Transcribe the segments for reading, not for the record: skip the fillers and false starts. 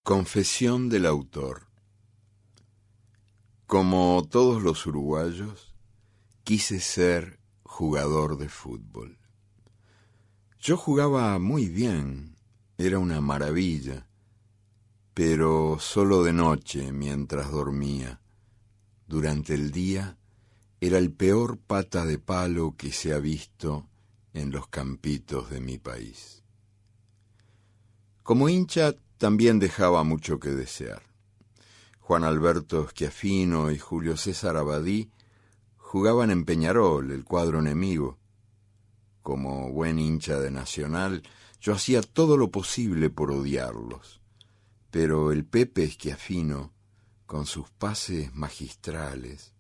Confesión del autor. Como todos los uruguayos, quise ser jugador de fútbol. Yo jugaba muy bien, era una maravilla, pero solo de noche mientras dormía. Durante el día era el peor pata de palo que se ha visto en los campitos de mi país. Como hincha también dejaba mucho que desear. Juan Alberto Schiaffino y Julio César Abadí jugaban en Peñarol, el cuadro enemigo. Como buen hincha de Nacional, yo hacía todo lo posible por odiarlos. Pero el Pepe Schiaffino, con sus pases magistrales,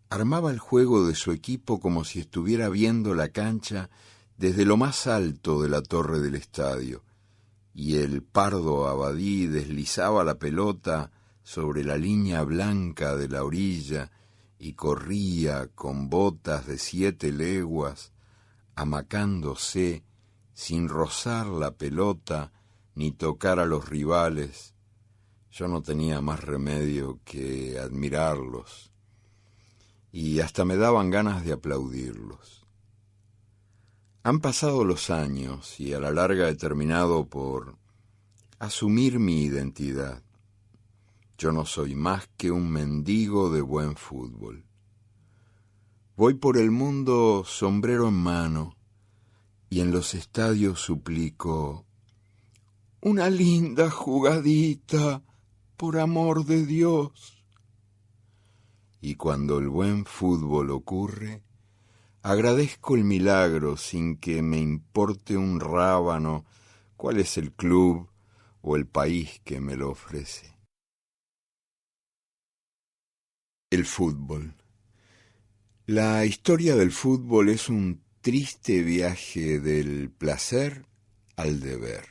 armaba el juego de su equipo como si estuviera viendo la cancha desde lo más alto de la torre del estadio, y el pardo Abadí deslizaba la pelota sobre la línea blanca de la orilla y corría con botas de 7 leguas, amacándose sin rozar la pelota ni tocar a los rivales. Yo no tenía más remedio que admirarlos, y hasta me daban ganas de aplaudirlos. Han pasado los años y a la larga he terminado por asumir mi identidad. Yo no soy más que un mendigo de buen fútbol. Voy por el mundo sombrero en mano y en los estadios suplico: una linda jugadita, por amor de Dios. Y cuando el buen fútbol ocurre, agradezco el milagro sin que me importe un rábano cuál es el club o el país que me lo ofrece. El fútbol. La historia del fútbol es un triste viaje del placer al deber.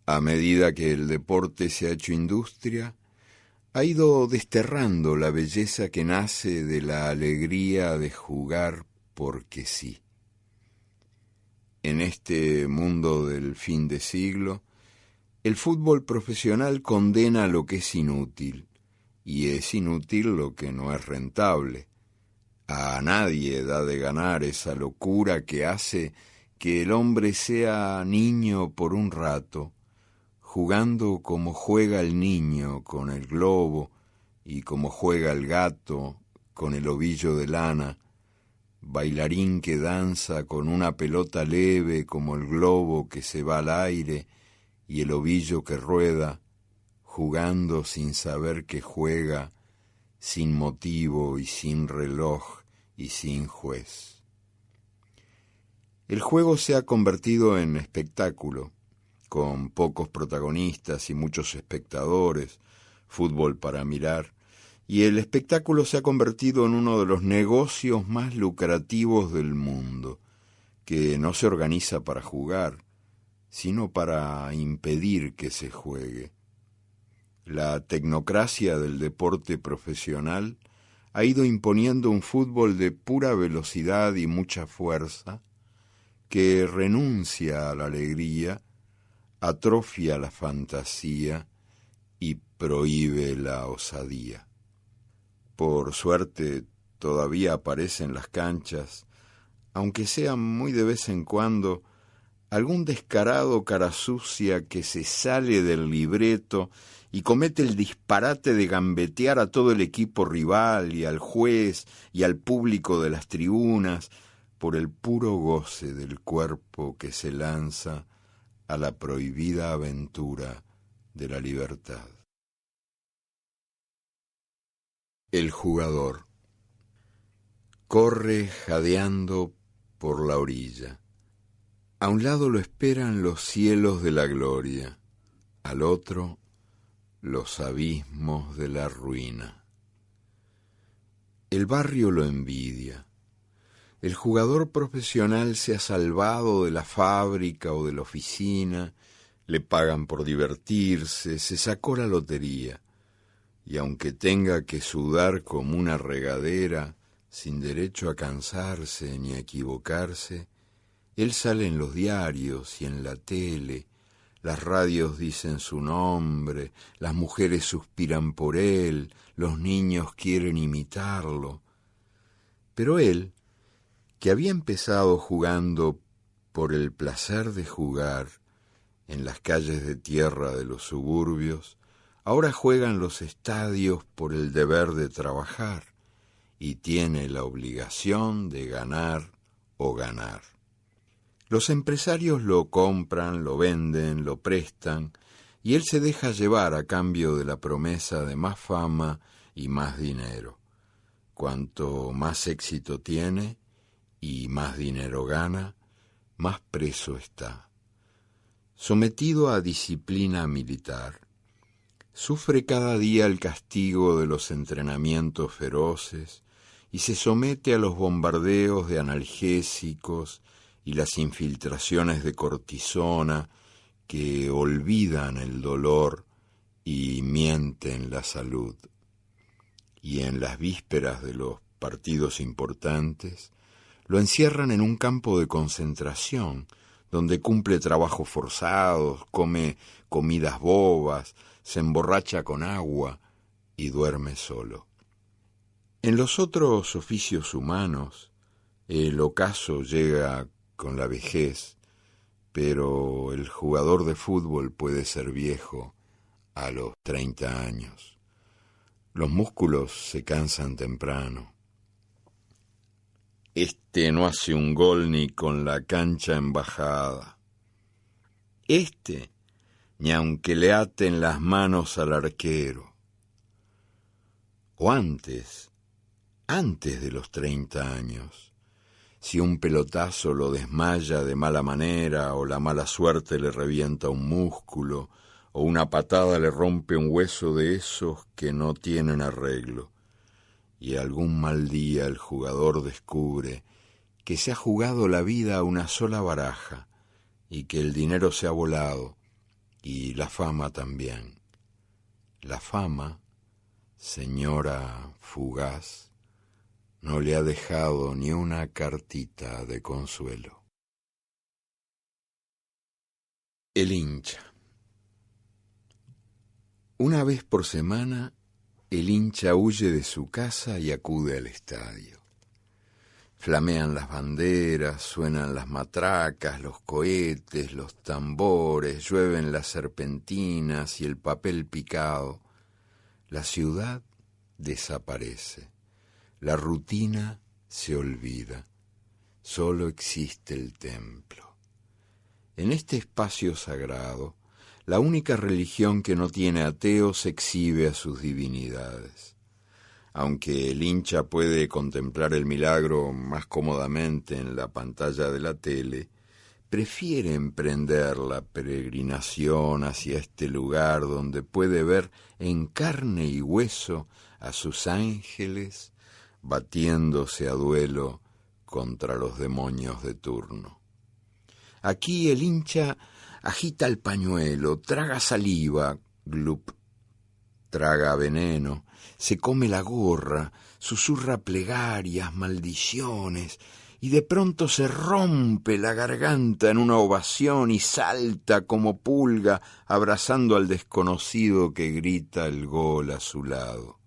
A medida que el deporte se ha hecho industria, ha ido desterrando la belleza que nace de la alegría de jugar porque sí. En este mundo del fin de siglo, el fútbol profesional condena lo que es inútil, y es inútil lo que no es rentable. A nadie da de ganar esa locura que hace que el hombre sea niño por un rato, jugando como juega el niño con el globo y como juega el gato con el ovillo de lana, bailarín que danza con una pelota leve como el globo que se va al aire y el ovillo que rueda, jugando sin saber que juega, sin motivo y sin reloj y sin juez. El juego se ha convertido en espectáculo, con pocos protagonistas y muchos espectadores, fútbol para mirar, y el espectáculo se ha convertido en uno de los negocios más lucrativos del mundo, que no se organiza para jugar, sino para impedir que se juegue. La tecnocracia del deporte profesional ha ido imponiendo un fútbol de pura velocidad y mucha fuerza, que renuncia a la alegría, atrofia la fantasía y prohíbe la osadía. Por suerte todavía aparecen las canchas, aunque sea muy de vez en cuando, algún descarado cara sucia que se sale del libreto y comete el disparate de gambetear a todo el equipo rival y al juez y al público de las tribunas por el puro goce del cuerpo que se lanza a la prohibida aventura de la libertad. El jugador corre jadeando por la orilla. A un lado lo esperan los cielos de la gloria, al otro los abismos de la ruina. El barrio lo envidia. El jugador profesional se ha salvado de la fábrica o de la oficina, le pagan por divertirse, se sacó la lotería, y aunque tenga que sudar como una regadera, sin derecho a cansarse ni a equivocarse, él sale en los diarios y en la tele, las radios dicen su nombre, las mujeres suspiran por él, los niños quieren imitarlo. Pero él, que había empezado jugando por el placer de jugar en las calles de tierra de los suburbios, ahora juega en los estadios por el deber de trabajar y tiene la obligación de ganar o ganar. Los empresarios lo compran, lo venden, lo prestan, y él se deja llevar a cambio de la promesa de más fama y más dinero. Cuanto más éxito tiene y más dinero gana, más preso está. Sometido a disciplina militar, sufre cada día el castigo de los entrenamientos feroces y se somete a los bombardeos de analgésicos y las infiltraciones de cortisona que olvidan el dolor y mienten la salud. Y en las vísperas de los partidos importantes, lo encierran en un campo de concentración, donde cumple trabajos forzados, come comidas bobas, se emborracha con agua y duerme solo. En los otros oficios humanos, el ocaso llega con la vejez, pero el jugador de fútbol puede ser viejo a los 30 años. Los músculos se cansan temprano. Este no hace un gol ni con la cancha embajada. Este, ni aunque le aten las manos al arquero. O antes de los 30 años, si un pelotazo lo desmaya de mala manera o la mala suerte le revienta un músculo o una patada le rompe un hueso de esos que no tienen arreglo. Y algún mal día el jugador descubre que se ha jugado la vida a una sola baraja y que el dinero se ha volado y la fama también. La fama, señora fugaz, no le ha dejado ni una cartita de consuelo. El hincha. Una vez por semana, el hincha huye de su casa y acude al estadio. Flamean las banderas, suenan las matracas, los cohetes, los tambores, llueven las serpentinas y el papel picado. La ciudad desaparece, la rutina se olvida, solo existe el templo. En este espacio sagrado, la única religión que no tiene ateos exhibe a sus divinidades. Aunque el hincha puede contemplar el milagro más cómodamente en la pantalla de la tele, prefiere emprender la peregrinación hacia este lugar donde puede ver en carne y hueso a sus ángeles batiéndose a duelo contra los demonios de turno. Aquí el hincha agita el pañuelo, traga saliva, glup, traga veneno, se come la gorra, susurra plegarias, maldiciones, y de pronto se rompe la garganta en una ovación y salta como pulga abrazando al desconocido que grita el gol a su lado.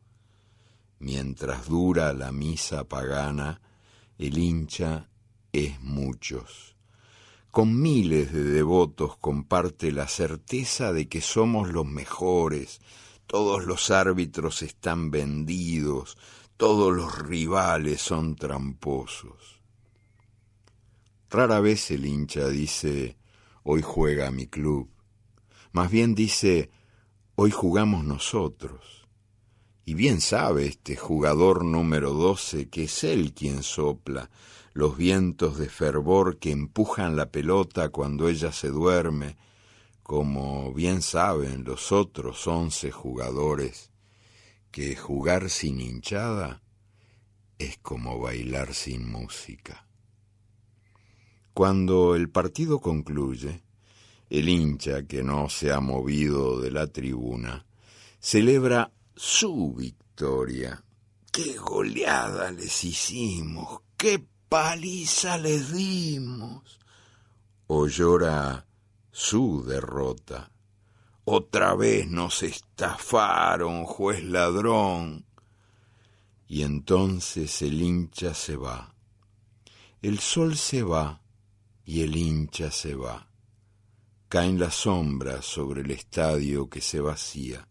Mientras dura la misa pagana, el hincha es muchos. Con miles de devotos comparte la certeza de que somos los mejores. Todos los árbitros están vendidos, todos los rivales son tramposos. Rara vez el hincha dice, hoy juega mi club. Más bien dice, hoy jugamos nosotros. Y bien sabe este jugador número 12 que es él quien sopla los vientos de fervor que empujan la pelota cuando ella se duerme, como bien saben los otros 11 jugadores, que jugar sin hinchada es como bailar sin música. Cuando el partido concluye, el hincha que no se ha movido de la tribuna celebra su victoria. ¡Qué goleada les hicimos! ¡Qué paliza les dimos! O llora su derrota. Otra vez nos estafaron, juez ladrón. Y entonces el hincha se va. El sol se va y el hincha se va. Caen las sombras sobre el estadio que se vacía.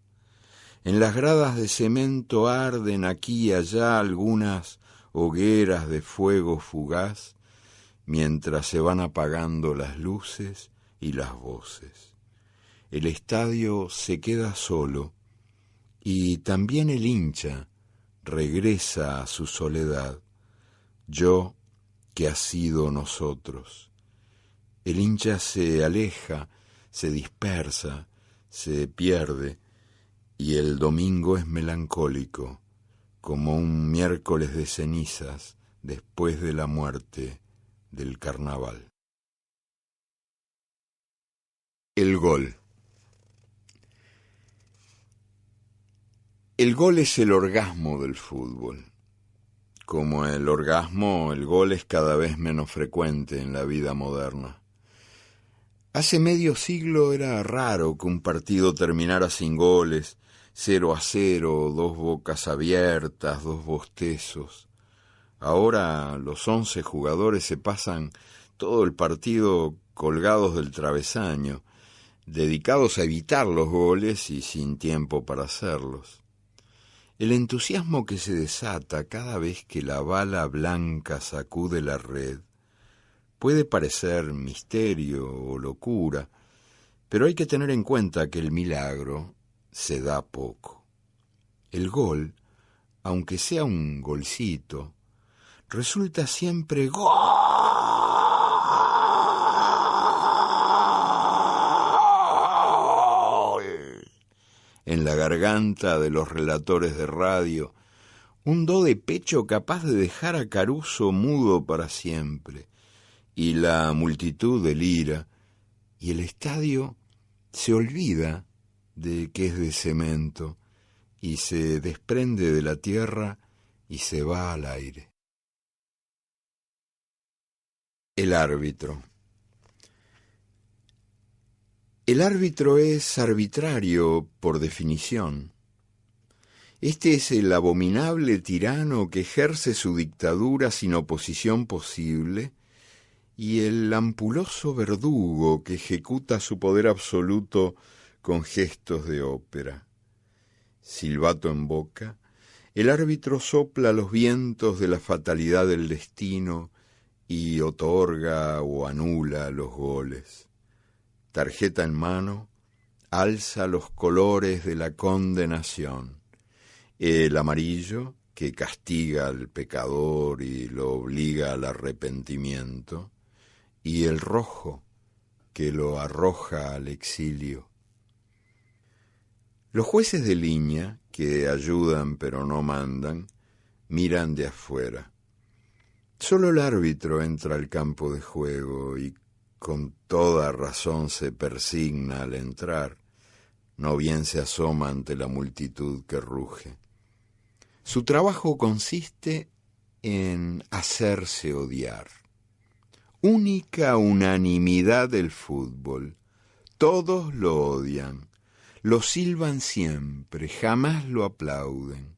En las gradas de cemento arden aquí y allá algunas hogueras de fuego fugaz, mientras se van apagando las luces y las voces. El estadio se queda solo y también el hincha regresa a su soledad. Yo que ha sido nosotros. El hincha se aleja, se dispersa, se pierde, y el domingo es melancólico, como un miércoles de cenizas después de la muerte del carnaval. El gol. El gol es el orgasmo del fútbol. Como el orgasmo, el gol es cada vez menos frecuente en la vida moderna. Hace medio siglo era raro que un partido terminara sin goles, 0-0, 2 bocas abiertas, 2 bostezos. Ahora los 11 jugadores se pasan todo el partido colgados del travesaño, dedicados a evitar los goles y sin tiempo para hacerlos. El entusiasmo que se desata cada vez que la bala blanca sacude la red puede parecer misterio o locura, pero hay que tener en cuenta que el milagro se da poco. El gol, aunque sea un golcito, resulta siempre gol en la garganta de los relatores de radio, un do de pecho capaz de dejar a Caruso mudo para siempre, y la multitud delira, y el estadio se olvida de que es de cemento, y se desprende de la tierra y se va al aire. El árbitro. El árbitro es arbitrario por definición. Este es el abominable tirano que ejerce su dictadura sin oposición posible y el ampuloso verdugo que ejecuta su poder absoluto con gestos de ópera. Silbato en boca, el árbitro sopla los vientos de la fatalidad del destino y otorga o anula los goles. Tarjeta en mano, alza los colores de la condenación. El amarillo, que castiga al pecador y lo obliga al arrepentimiento, y el rojo, que lo arroja al exilio. Los jueces de línea, que ayudan pero no mandan, miran de afuera. Solo el árbitro entra al campo de juego y con toda razón se persigna al entrar, no bien se asoma ante la multitud que ruge. Su trabajo consiste en hacerse odiar. Única unanimidad del fútbol. Todos lo odian, lo silban siempre, jamás lo aplauden.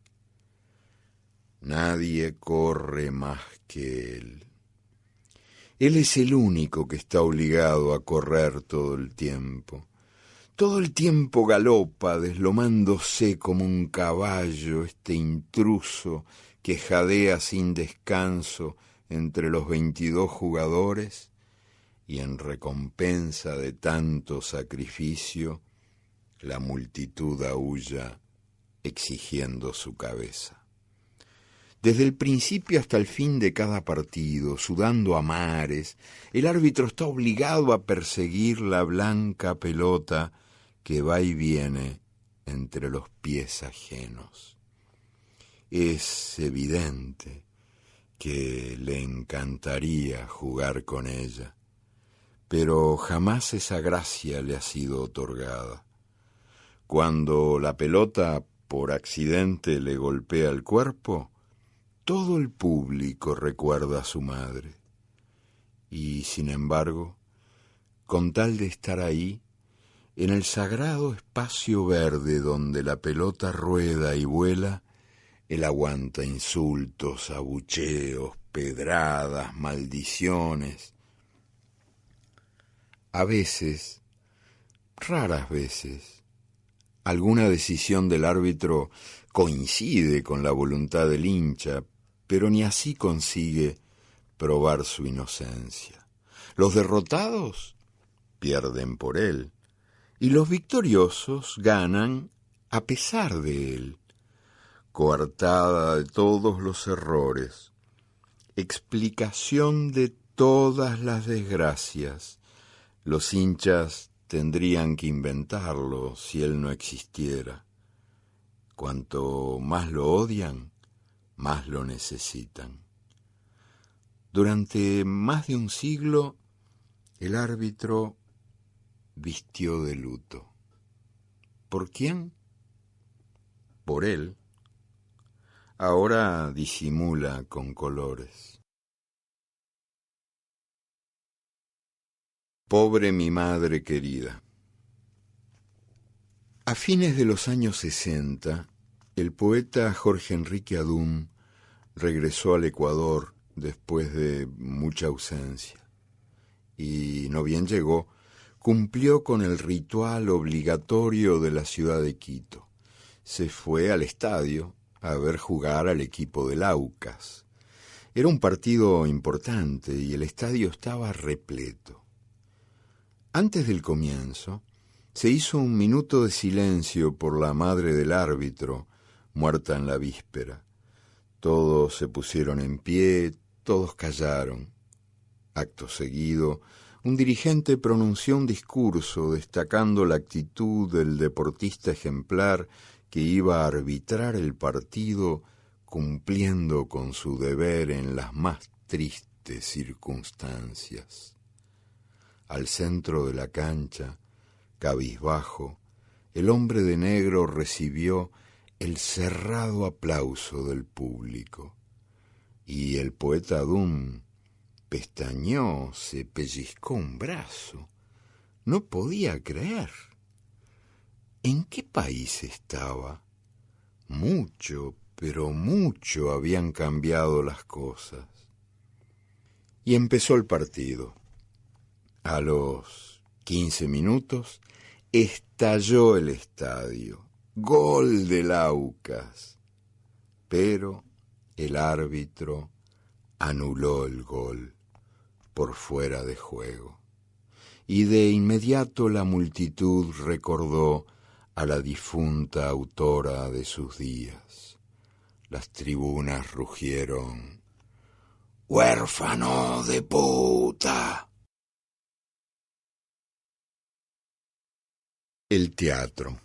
Nadie corre más que él. Él es el único que está obligado a correr todo el tiempo. Todo el tiempo galopa, deslomándose como un caballo, este intruso que jadea sin descanso entre los 22 jugadores y en recompensa de tanto sacrificio, la multitud aúlla exigiendo su cabeza. Desde el principio hasta el fin de cada partido, sudando a mares, el árbitro está obligado a perseguir la blanca pelota que va y viene entre los pies ajenos. Es evidente que le encantaría jugar con ella, pero jamás esa gracia le ha sido otorgada. Cuando la pelota por accidente le golpea el cuerpo, todo el público recuerda a su madre. Y, sin embargo, con tal de estar ahí, en el sagrado espacio verde donde la pelota rueda y vuela, él aguanta insultos, abucheos, pedradas, maldiciones. A veces, raras veces, alguna decisión del árbitro coincide con la voluntad del hincha, pero ni así consigue probar su inocencia. Los derrotados pierden por él, y los victoriosos ganan a pesar de él. Coartada de todos los errores, explicación de todas las desgracias, los hinchas tendrían que inventarlo si él no existiera. Cuanto más lo odian, más lo necesitan. Durante más de un siglo, el árbitro vistió de luto. ¿Por quién? Por él. Ahora disimula con colores. Pobre mi madre querida. A fines de los años 60, el poeta Jorge Enrique Adún regresó al Ecuador después de mucha ausencia. Y no bien llegó, cumplió con el ritual obligatorio de la ciudad de Quito. Se fue al estadio a ver jugar al equipo del Aucas. Era un partido importante y el estadio estaba repleto. Antes del comienzo, se hizo un minuto de silencio por la madre del árbitro, muerta en la víspera. Todos se pusieron en pie, todos callaron. Acto seguido, un dirigente pronunció un discurso destacando la actitud del deportista ejemplar que iba a arbitrar el partido cumpliendo con su deber en las más tristes circunstancias. Al centro de la cancha, cabizbajo, el hombre de negro recibió el cerrado aplauso del público, y el poeta Adún pestañeó, se pellizcó un brazo. No podía creer. ¿En qué país estaba? Mucho, pero mucho habían cambiado las cosas. Y empezó el partido. A los 15 minutos estalló el estadio. Gol del Aucas. Pero el árbitro anuló el gol por fuera de juego. Y de inmediato la multitud recordó a la difunta autora de sus días. Las tribunas rugieron: ¡huérfano de puta! El teatro.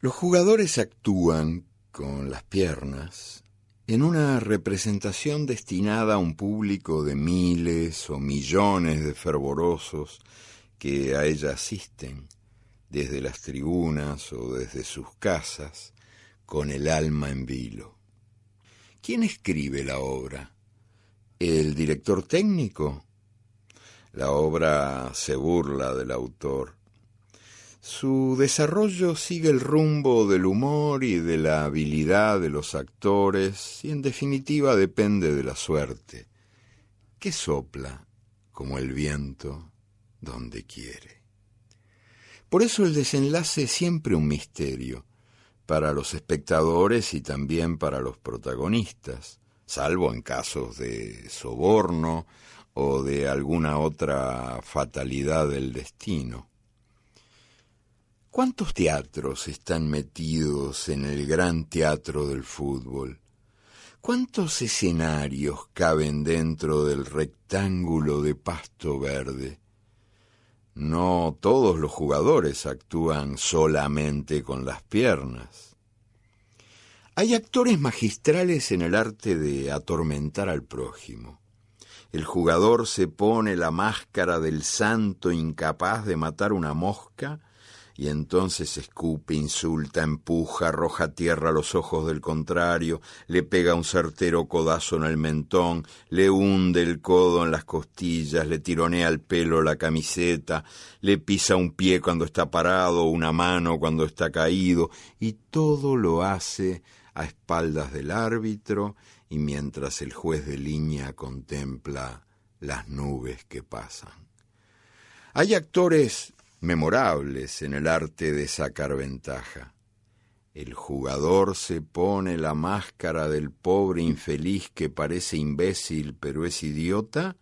Los jugadores actúan con las piernas en una representación destinada a un público de miles o millones de fervorosos que a ella asisten, desde las tribunas o desde sus casas, con el alma en vilo. ¿Quién escribe la obra? ¿El director técnico? La obra se burla del autor. Su desarrollo sigue el rumbo del humor y de la habilidad de los actores y en definitiva depende de la suerte, que sopla como el viento donde quiere. Por eso el desenlace es siempre un misterio para los espectadores y también para los protagonistas, salvo en casos de soborno o de alguna otra fatalidad del destino. ¿Cuántos teatros están metidos en el gran teatro del fútbol? ¿Cuántos escenarios caben dentro del rectángulo de pasto verde? No todos los jugadores actúan solamente con las piernas. Hay actores magistrales en el arte de atormentar al prójimo. El jugador se pone la máscara del santo incapaz de matar una mosca y entonces escupe, insulta, empuja, arroja a tierra los ojos del contrario, le pega un certero codazo en el mentón, le hunde el codo en las costillas, le tironea el pelo la camiseta, le pisa un pie cuando está parado, una mano cuando está caído, y todo lo hace a espaldas del árbitro y mientras el juez de línea contempla las nubes que pasan. Hay actores memorables en el arte de sacar ventaja. El jugador se pone la máscara del pobre infeliz que parece imbécil pero es idiota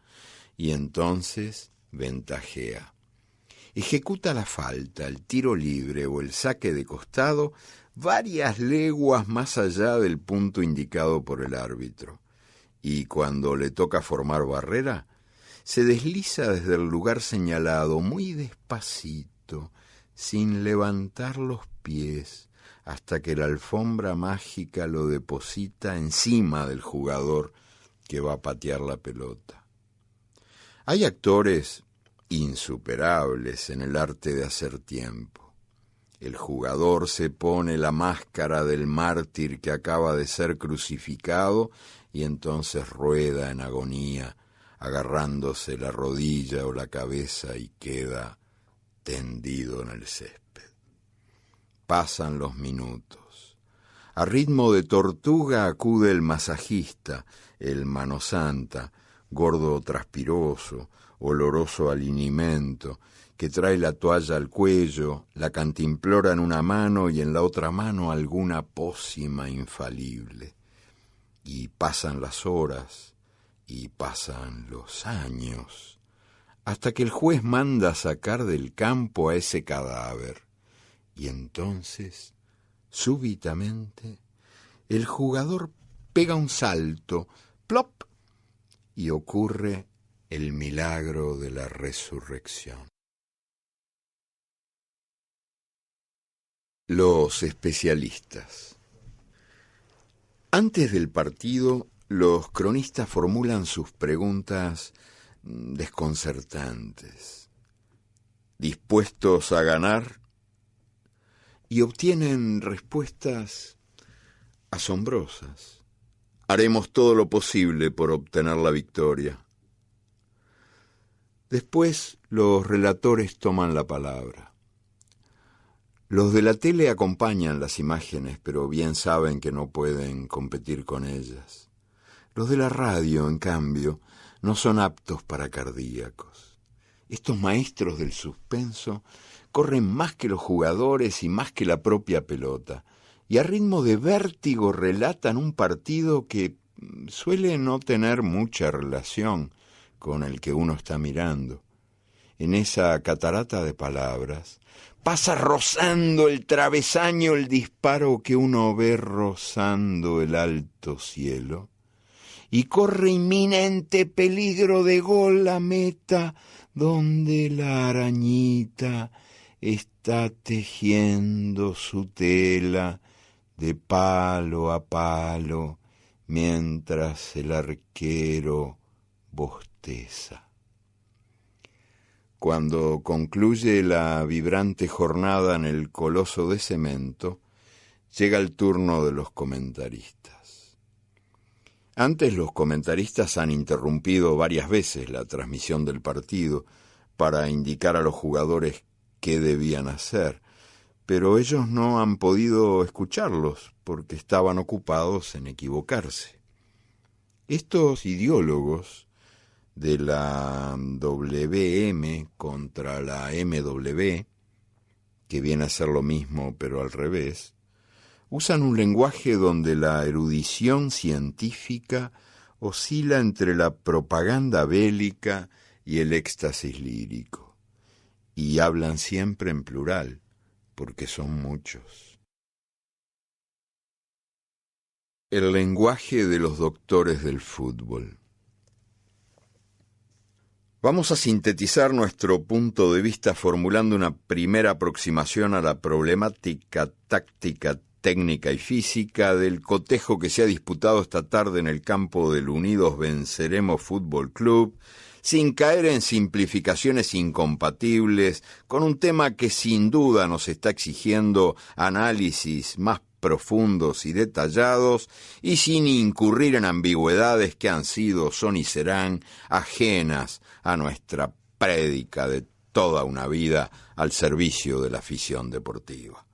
y entonces ventajea. Ejecuta la falta, el tiro libre o el saque de costado varias leguas más allá del punto indicado por el árbitro. Y cuando le toca formar barrera, se desliza desde el lugar señalado muy despacito, sin levantar los pies, hasta que la alfombra mágica lo deposita encima del jugador que va a patear la pelota. Hay actores insuperables en el arte de hacer tiempo. El jugador se pone la máscara del mártir que acaba de ser crucificado y entonces rueda en agonía, agarrándose la rodilla o la cabeza y queda tendido en el césped. Pasan los minutos. A ritmo de tortuga acude el masajista, el manosanta, gordo transpiroso, oloroso a linimento, que trae la toalla al cuello, la cantimplora en una mano y en la otra mano alguna pócima infalible. Y pasan las horas, y pasan los años, hasta que el juez manda sacar del campo a ese cadáver. Y entonces, súbitamente, el jugador pega un salto, ¡plop!, y ocurre el milagro de la resurrección. Los especialistas. Antes del partido, los cronistas formulan sus preguntas desconcertantes, dispuestos a ganar, y obtienen respuestas asombrosas. Haremos todo lo posible por obtener la victoria. Después, los relatores toman la palabra. Los de la tele acompañan las imágenes, pero bien saben que no pueden competir con ellas. Los de la radio, en cambio, no son aptos para cardíacos. Estos maestros del suspenso corren más que los jugadores y más que la propia pelota, y a ritmo de vértigo relatan un partido que suele no tener mucha relación con el que uno está mirando. En esa catarata de palabras pasa rozando el travesaño el disparo que uno ve rozando el alto cielo, y corre inminente peligro de gol a meta donde la arañita está tejiendo su tela de palo a palo mientras el arquero bosteza. Cuando concluye la vibrante jornada en el coloso de cemento, llega el turno de los comentaristas. Antes los comentaristas han interrumpido varias veces la transmisión del partido para indicar a los jugadores qué debían hacer, pero ellos no han podido escucharlos porque estaban ocupados en equivocarse. Estos ideólogos de la WM contra la MW, que viene a ser lo mismo pero al revés, usan un lenguaje donde la erudición científica oscila entre la propaganda bélica y el éxtasis lírico, y hablan siempre en plural, porque son muchos. El lenguaje de los doctores del fútbol. Vamos a sintetizar nuestro punto de vista formulando una primera aproximación a la problemática táctica, técnica y física del cotejo que se ha disputado esta tarde en el campo del Unidos Venceremos Fútbol Club, sin caer en simplificaciones incompatibles con un tema que sin duda nos está exigiendo análisis más profundos y detallados, y sin incurrir en ambigüedades que han sido, son y serán ajenas a nuestra prédica de toda una vida al servicio de la afición deportiva.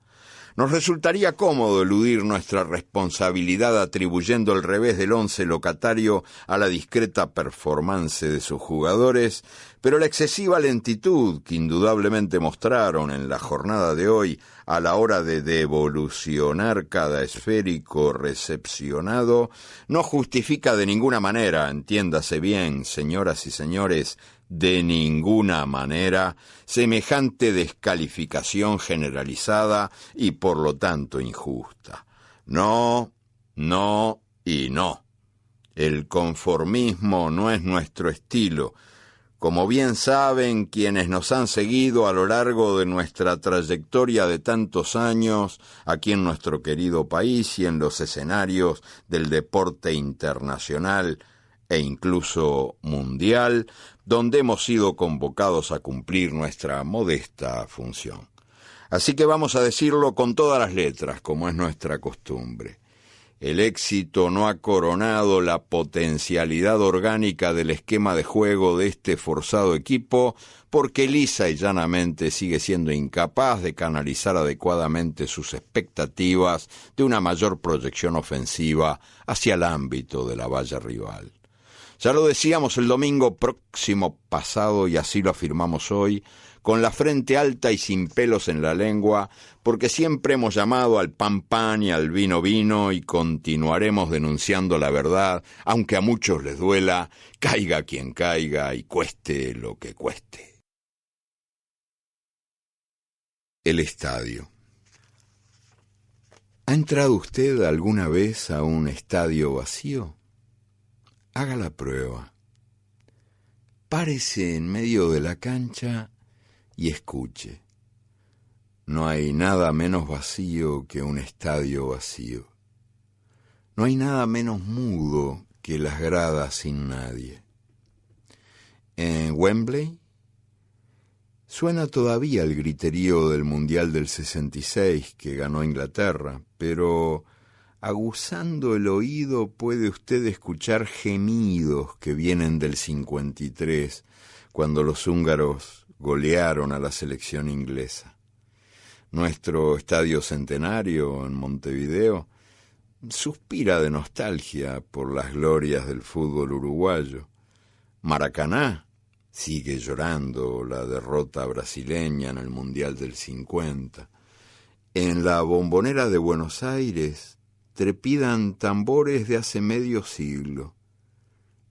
Nos resultaría cómodo eludir nuestra responsabilidad atribuyendo el revés del once locatario a la discreta performance de sus jugadores, pero la excesiva lentitud que indudablemente mostraron en la jornada de hoy a la hora de devolucionar cada esférico recepcionado no justifica de ninguna manera, entiéndase bien, señoras y señores, de ninguna manera, semejante descalificación generalizada y por lo tanto injusta. No, no y no. El conformismo no es nuestro estilo. Como bien saben quienes nos han seguido a lo largo de nuestra trayectoria de tantos años aquí en nuestro querido país y en los escenarios del deporte internacional e incluso mundial, donde hemos sido convocados a cumplir nuestra modesta función. Así que vamos a decirlo con todas las letras, como es nuestra costumbre. El éxito no ha coronado la potencialidad orgánica del esquema de juego de este forzado equipo, porque lisa y llanamente sigue siendo incapaz de canalizar adecuadamente sus expectativas de una mayor proyección ofensiva hacia el ámbito de la valla rival. Ya lo decíamos el domingo próximo pasado y así lo afirmamos hoy, con la frente alta y sin pelos en la lengua, porque siempre hemos llamado al pan pan y al vino vino y continuaremos denunciando la verdad, aunque a muchos les duela, caiga quien caiga y cueste lo que cueste. El estadio. ¿Ha entrado usted alguna vez a un estadio vacío? Haga la prueba. Párese en medio de la cancha y escuche. No hay nada menos vacío que un estadio vacío. No hay nada menos mudo que las gradas sin nadie. En Wembley suena todavía el griterío del Mundial del 66 que ganó Inglaterra, pero aguzando el oído puede usted escuchar gemidos que vienen del 53, cuando los húngaros golearon a la selección inglesa. Nuestro estadio centenario en Montevideo suspira de nostalgia por las glorias del fútbol uruguayo. Maracaná sigue llorando la derrota brasileña en el Mundial del 50. En la Bombonera de Buenos Aires trepidan tambores de hace medio siglo,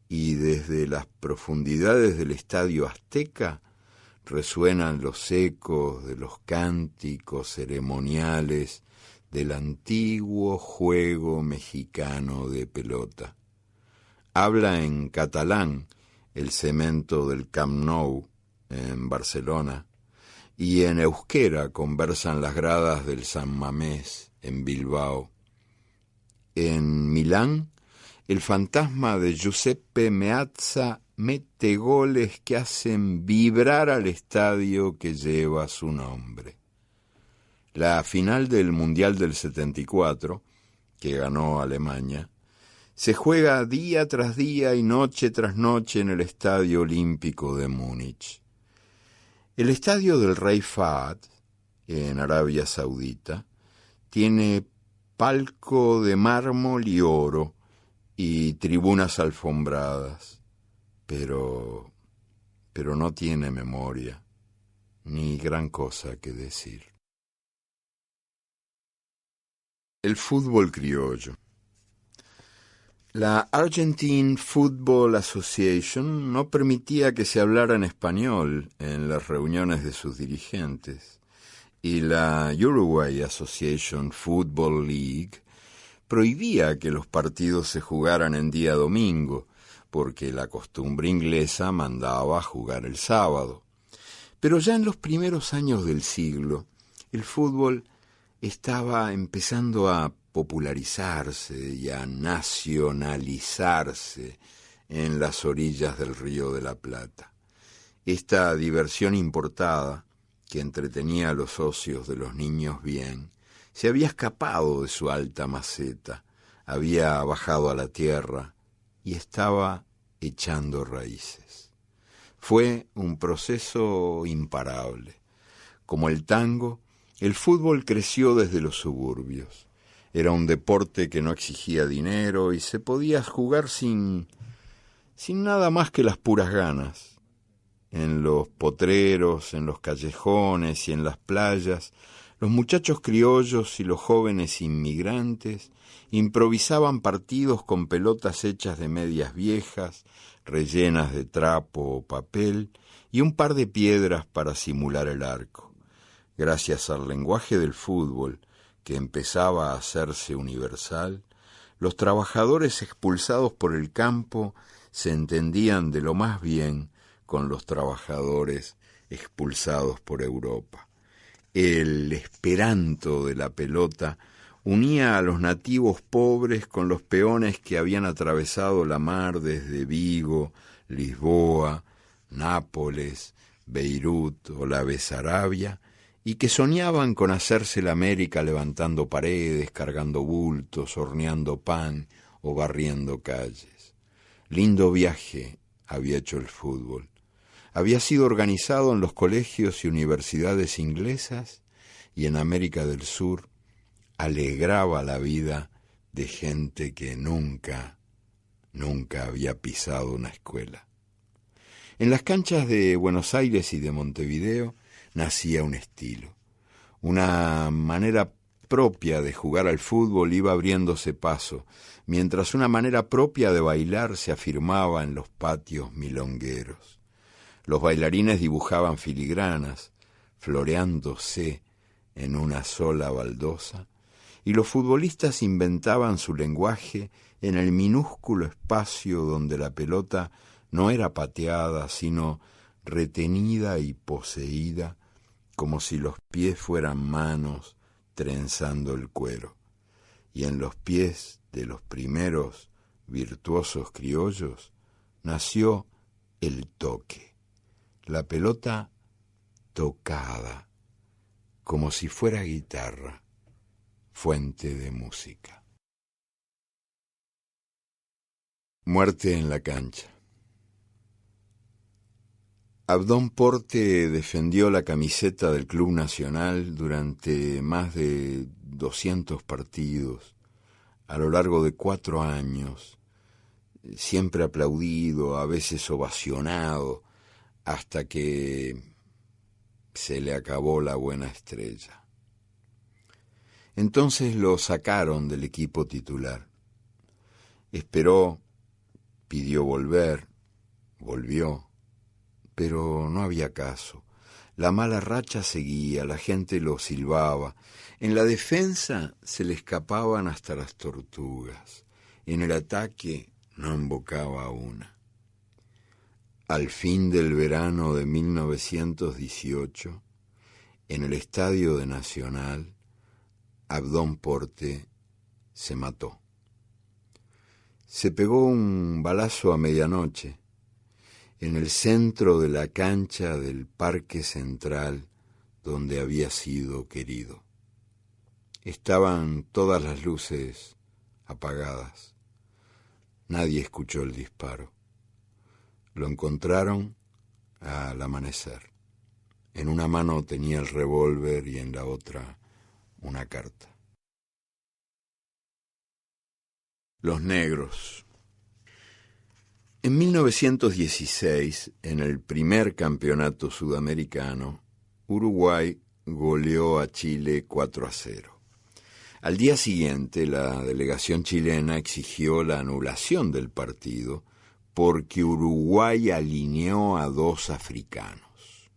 y desde las profundidades del Estadio Azteca resuenan los ecos de los cánticos ceremoniales del antiguo juego mexicano de pelota. Habla en catalán el cemento del Camp Nou en Barcelona, y en euskera conversan las gradas del San Mamés en Bilbao. En Milán, el fantasma de Giuseppe Meazza mete goles que hacen vibrar al estadio que lleva su nombre. La final del Mundial del 74, que ganó Alemania, se juega día tras día y noche tras noche en el Estadio Olímpico de Múnich. El estadio del Rey Fahd, en Arabia Saudita, tiene palco de mármol y oro y tribunas alfombradas, pero no tiene memoria, ni gran cosa que decir. El fútbol criollo. La Argentine Football Association no permitía que se hablara en español en las reuniones de sus dirigentes, y la Uruguay Association Football League prohibía que los partidos se jugaran en día domingo, porque la costumbre inglesa mandaba jugar el sábado. Pero ya en los primeros años del siglo, el fútbol estaba empezando a popularizarse y a nacionalizarse en las orillas del Río de la Plata. Esta diversión importada, que entretenía a los ocios de los niños bien, se había escapado de su alta maceta, había bajado a la tierra y estaba echando raíces. Fue un proceso imparable. Como el tango, el fútbol creció desde los suburbios. Era un deporte que no exigía dinero y se podía jugar sin nada más que las puras ganas. En los potreros, en los callejones y en las playas, los muchachos criollos y los jóvenes inmigrantes improvisaban partidos con pelotas hechas de medias viejas, rellenas de trapo o papel, y un par de piedras para simular el arco. Gracias al lenguaje del fútbol, que empezaba a hacerse universal, los trabajadores expulsados por el campo se entendían de lo más bien con los trabajadores expulsados por Europa. El esperanto de la pelota unía a los nativos pobres con los peones que habían atravesado la mar desde Vigo, Lisboa, Nápoles, Beirut o la Besarabia, y que soñaban con hacerse la América levantando paredes, cargando bultos, horneando pan o barriendo calles. Lindo viaje había hecho el fútbol. Había sido organizado en los colegios y universidades inglesas y en América del Sur alegraba la vida de gente que nunca había pisado una escuela. En las canchas de Buenos Aires y de Montevideo nacía un estilo. Una manera propia de jugar al fútbol iba abriéndose paso, mientras una manera propia de bailar se afirmaba en los patios milongueros. Los bailarines dibujaban filigranas, floreándose en una sola baldosa, y los futbolistas inventaban su lenguaje en el minúsculo espacio donde la pelota no era pateada, sino retenida y poseída, como si los pies fueran manos trenzando el cuero. Y en los pies de los primeros virtuosos criollos nació el toque, la pelota tocada, como si fuera guitarra, fuente de música. Muerte en la cancha. Abdón Porte defendió la camiseta del Club Nacional durante más de 200 partidos, a lo largo de 4 años, siempre aplaudido, a veces ovacionado, hasta que se le acabó la buena estrella. Entonces lo sacaron del equipo titular. Esperó, pidió volver, volvió, pero no había caso. La mala racha seguía, la gente lo silbaba. En la defensa se le escapaban hasta las tortugas. En el ataque no embocaba una. Al fin del verano de 1918, en el estadio de Nacional, Abdón Porte se mató. Se pegó un balazo a medianoche en el centro de la cancha del Parque Central donde había sido querido. Estaban todas las luces apagadas. Nadie escuchó el disparo. Lo encontraron al amanecer. En una mano tenía el revólver y en la otra una carta. Los negros. En 1916, en el primer campeonato sudamericano, Uruguay goleó a Chile 4-0. Al día siguiente, la delegación chilena exigió la anulación del partido porque Uruguay alineó a 2 africanos.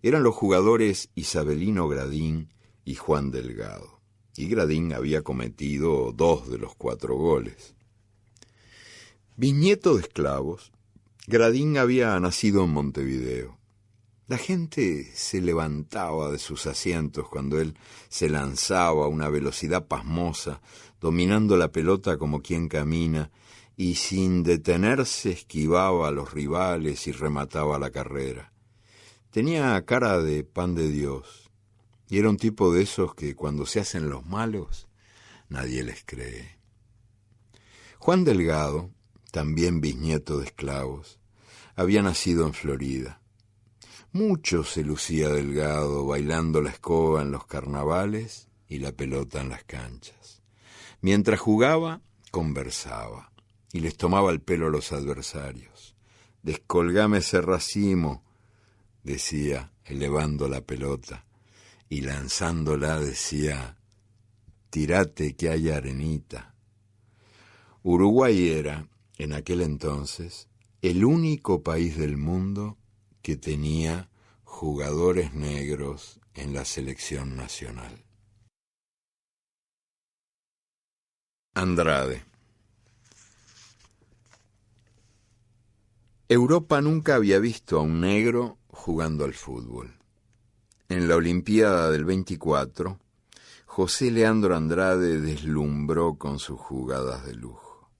Eran los jugadores Isabelino Gradín y Juan Delgado, y Gradín había cometido 2 de los 4 goles. Bisnieto de esclavos, Gradín había nacido en Montevideo. La gente se levantaba de sus asientos cuando él se lanzaba a una velocidad pasmosa, dominando la pelota como quien camina, y sin detenerse esquivaba a los rivales y remataba la carrera. Tenía cara de pan de Dios, y era un tipo de esos que cuando se hacen los malos, nadie les cree. Juan Delgado, también bisnieto de esclavos, había nacido en Florida. Mucho se lucía Delgado bailando la escoba en los carnavales y la pelota en las canchas. Mientras jugaba, conversaba y les tomaba el pelo a los adversarios. «Descolgame ese racimo», decía, elevando la pelota, y lanzándola decía, «Tirate que hay arenita». Uruguay era, en aquel entonces, el único país del mundo que tenía jugadores negros en la selección nacional. Andrade. Europa nunca había visto a un negro jugando al fútbol. En la Olimpiada del 24, José Leandro Andrade deslumbró con sus jugadas de lujo.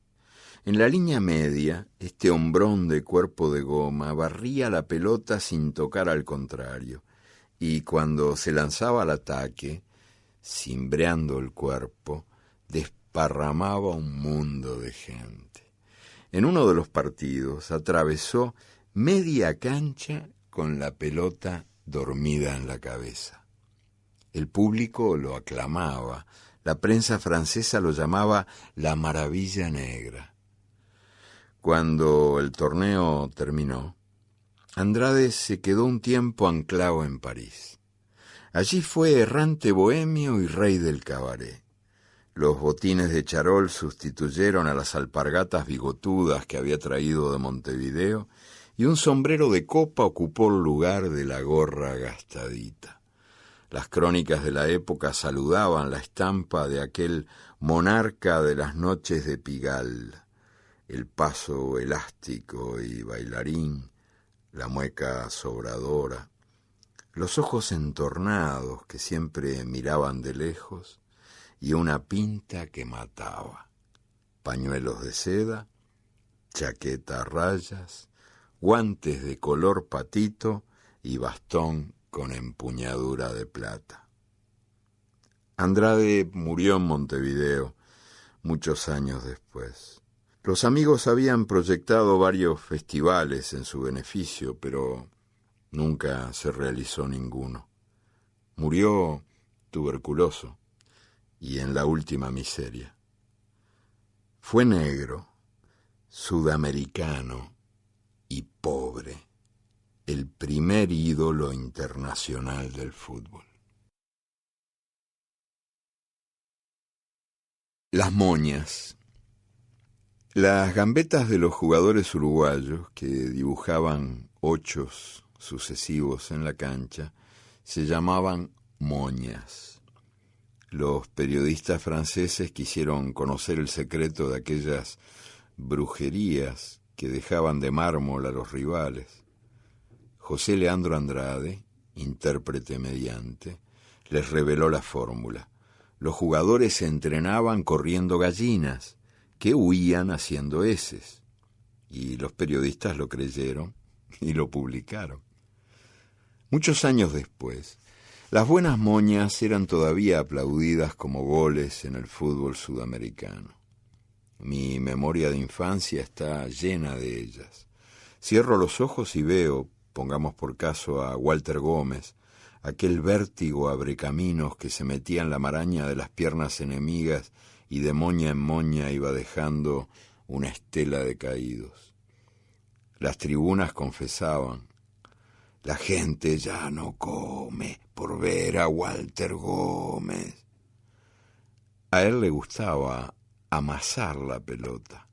En la línea media, este hombrón de cuerpo de goma barría la pelota sin tocar al contrario, y cuando se lanzaba al ataque, cimbreando el cuerpo, desparramaba un mundo de gente. En uno de los partidos atravesó media cancha con la pelota dormida en la cabeza. El público lo aclamaba, la prensa francesa lo llamaba la maravilla negra. Cuando el torneo terminó, Andrade se quedó un tiempo anclado en París. Allí fue errante bohemio y rey del cabaret. Los botines de charol sustituyeron a las alpargatas bigotudas que había traído de Montevideo y un sombrero de copa ocupó el lugar de la gorra gastadita. Las crónicas de la época saludaban la estampa de aquel monarca de las noches de Pigalle. El paso elástico y bailarín, la mueca sobradora, los ojos entornados que siempre miraban de lejos y una pinta que mataba, pañuelos de seda, chaqueta a rayas, guantes de color patito y bastón con empuñadura de plata. Andrade murió en Montevideo muchos años después. Los amigos habían proyectado varios festivales en su beneficio, pero nunca se realizó ninguno. Murió tuberculoso y en la última miseria. Fue negro, sudamericano y pobre, el primer ídolo internacional del fútbol. Las moñas. Las gambetas de los jugadores uruguayos, que dibujaban ochos sucesivos en la cancha, se llamaban moñas. Los periodistas franceses quisieron conocer el secreto de aquellas brujerías que dejaban de mármol a los rivales. José Leandro Andrade, intérprete mediante, les reveló la fórmula. Los jugadores se entrenaban corriendo gallinas, que huían haciendo heces, y los periodistas lo creyeron y lo publicaron. Muchos años después, las buenas moñas eran todavía aplaudidas como goles en el fútbol sudamericano. Mi memoria de infancia está llena de ellas. Cierro los ojos y veo, pongamos por caso a Walter Gómez, aquel vértigo abrecaminos que se metía en la maraña de las piernas enemigas y de moña en moña iba dejando una estela de caídos. Las tribunas confesaban, la gente ya no come por ver a Walter Gómez. A él le gustaba amasar la pelota,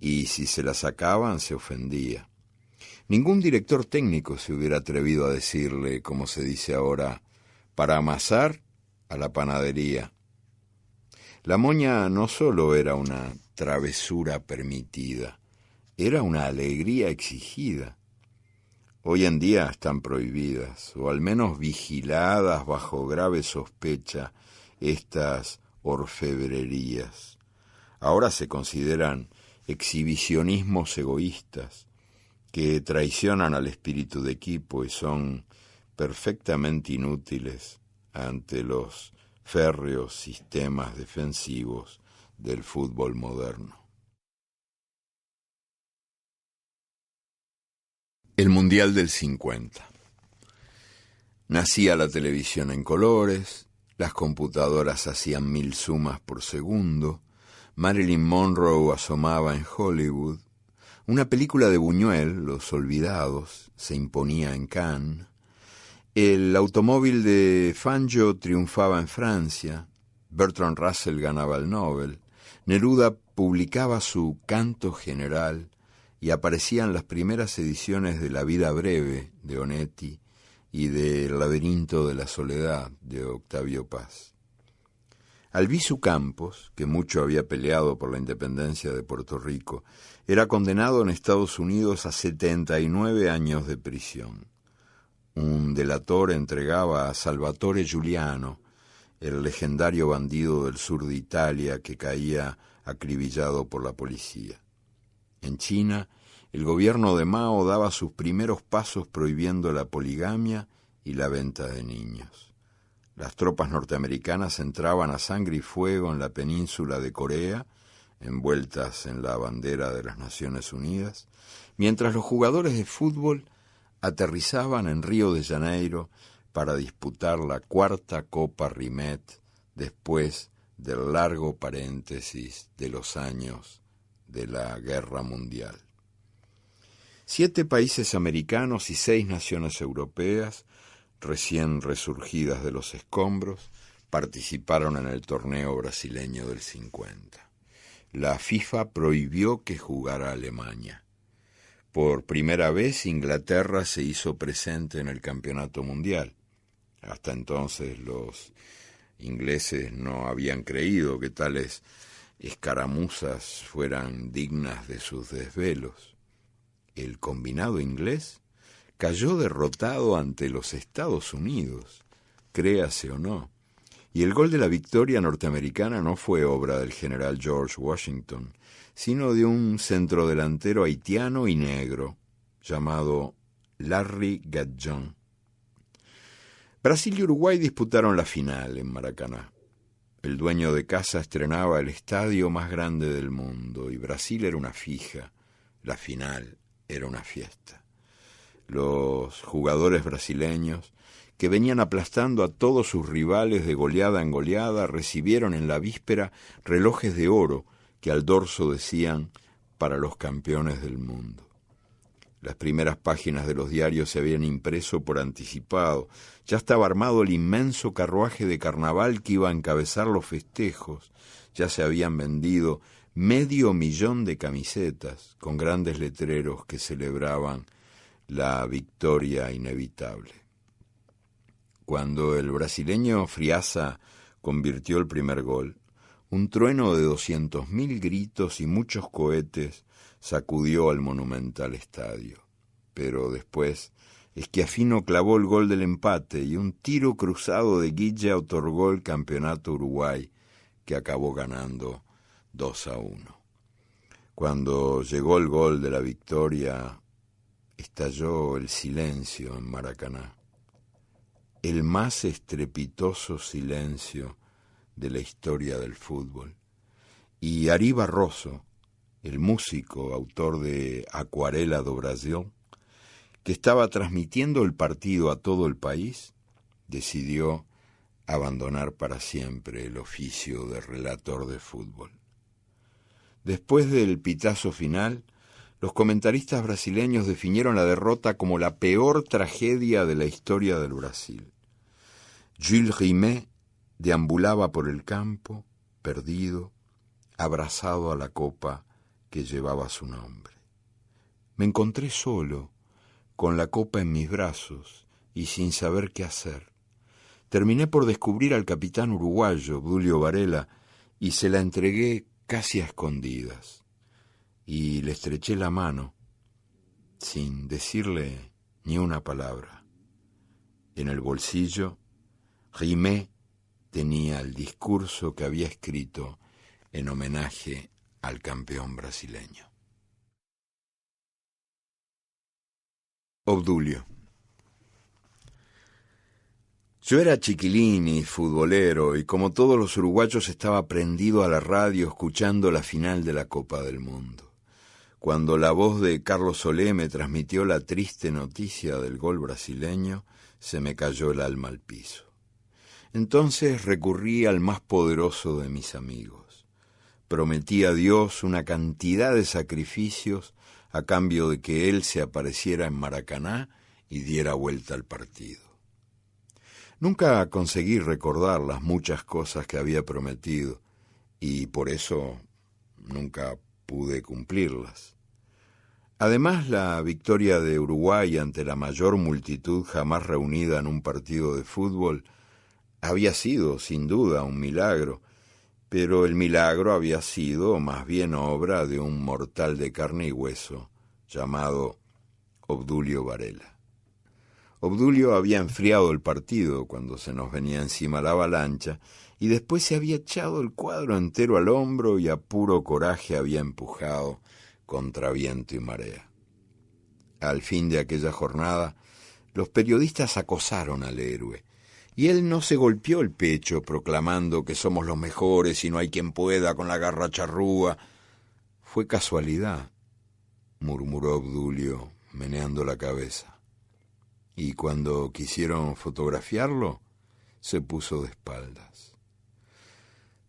y si se la sacaban se ofendía. Ningún director técnico se hubiera atrevido a decirle, como se dice ahora, para amasar a la panadería. La moña no solo era una travesura permitida, era una alegría exigida. Hoy en día están prohibidas, o al menos vigiladas bajo grave sospecha, estas orfebrerías. Ahora se consideran exhibicionismos egoístas que traicionan al espíritu de equipo y son perfectamente inútiles ante los férreos sistemas defensivos del fútbol moderno. El Mundial del 50. Nacía la televisión en colores, las computadoras hacían 1000 sumas por segundo, Marilyn Monroe asomaba en Hollywood, una película de Buñuel, Los Olvidados, se imponía en Cannes, el automóvil de Fangio triunfaba en Francia, Bertrand Russell ganaba el Nobel, Neruda publicaba su Canto General y aparecían las primeras ediciones de La vida breve de Onetti y de El laberinto de la soledad de Octavio Paz. Albizu Campos, que mucho había peleado por la independencia de Puerto Rico, era condenado en Estados Unidos a 79 años de prisión. Un delator entregaba a Salvatore Giuliano, el legendario bandido del sur de Italia que caía acribillado por la policía. En China, el gobierno de Mao daba sus primeros pasos prohibiendo la poligamia y la venta de niños. Las tropas norteamericanas entraban a sangre y fuego en la península de Corea, envueltas en la bandera de las Naciones Unidas, mientras los jugadores de fútbol aterrizaban en Río de Janeiro para disputar la 4ª Copa Rimet después del largo paréntesis de los años de la Guerra Mundial. 7 países americanos y 6 naciones europeas, recién resurgidas de los escombros, participaron en el torneo brasileño del 50. La FIFA prohibió que jugara Alemania. Por primera vez Inglaterra se hizo presente en el campeonato mundial. Hasta entonces los ingleses no habían creído que tales escaramuzas fueran dignas de sus desvelos. El combinado inglés cayó derrotado ante los Estados Unidos, créase o no, y el gol de la victoria norteamericana no fue obra del general George Washington, sino de un centrodelantero haitiano y negro, llamado Larry Gadjon. Brasil y Uruguay disputaron la final en Maracaná. El dueño de casa estrenaba el estadio más grande del mundo, y Brasil era una fija, la final era una fiesta. Los jugadores brasileños, que venían aplastando a todos sus rivales de goleada en goleada, recibieron en la víspera relojes de oro que al dorso decían para los campeones del mundo. Las primeras páginas de los diarios se habían impreso por anticipado. Ya estaba armado el inmenso carruaje de carnaval que iba a encabezar los festejos. Ya se habían vendido 500.000 de camisetas con grandes letreros que celebraban la victoria inevitable. Cuando el brasileño Friasa convirtió el primer gol, un trueno de 200.000 gritos y muchos cohetes sacudió al monumental estadio. Pero después, Schiaffino clavó el gol del empate y un tiro cruzado de Guilla otorgó el campeonato Uruguay, que acabó ganando 2-1. Cuando llegó el gol de la victoria, estalló el silencio en Maracaná. El más estrepitoso silencio de la historia del fútbol. Y Ari Barroso, el músico, autor de Acuarela do Brasil, que estaba transmitiendo el partido a todo el país, decidió abandonar para siempre el oficio de relator de fútbol. Después del pitazo final, los comentaristas brasileños definieron la derrota como la peor tragedia de la historia del Brasil. Jules Rimet deambulaba por el campo, perdido, abrazado a la copa que llevaba su nombre. Me encontré solo, con la copa en mis brazos y sin saber qué hacer. Terminé por descubrir al capitán uruguayo, Obdulio Varela, y se la entregué casi a escondidas. Y le estreché la mano, sin decirle ni una palabra. En el bolsillo, Rimet tenía el discurso que había escrito en homenaje al campeón brasileño. Obdulio. Yo era chiquilín y futbolero, y como todos los uruguayos estaba prendido a la radio escuchando la final de la Copa del Mundo. Cuando la voz de Carlos Solé me transmitió la triste noticia del gol brasileño, se me cayó el alma al piso. Entonces recurrí al más poderoso de mis amigos. Prometí a Dios una cantidad de sacrificios a cambio de que él se apareciera en Maracaná y diera vuelta al partido. Nunca conseguí recordar las muchas cosas que había prometido y por eso nunca pude cumplirlas. Además, la victoria de Uruguay ante la mayor multitud jamás reunida en un partido de fútbol había sido, sin duda, un milagro, pero el milagro había sido más bien obra de un mortal de carne y hueso llamado Obdulio Varela. Obdulio había enfriado el partido cuando se nos venía encima la avalancha y después se había echado el cuadro entero al hombro y a puro coraje había empujado contra viento y marea. Al fin de aquella jornada, los periodistas acosaron al héroe y él no se golpeó el pecho proclamando que somos los mejores y no hay quien pueda con la garra charrúa. Fue casualidad, murmuró Obdulio, meneando la cabeza. Y cuando quisieron fotografiarlo, se puso de espaldas.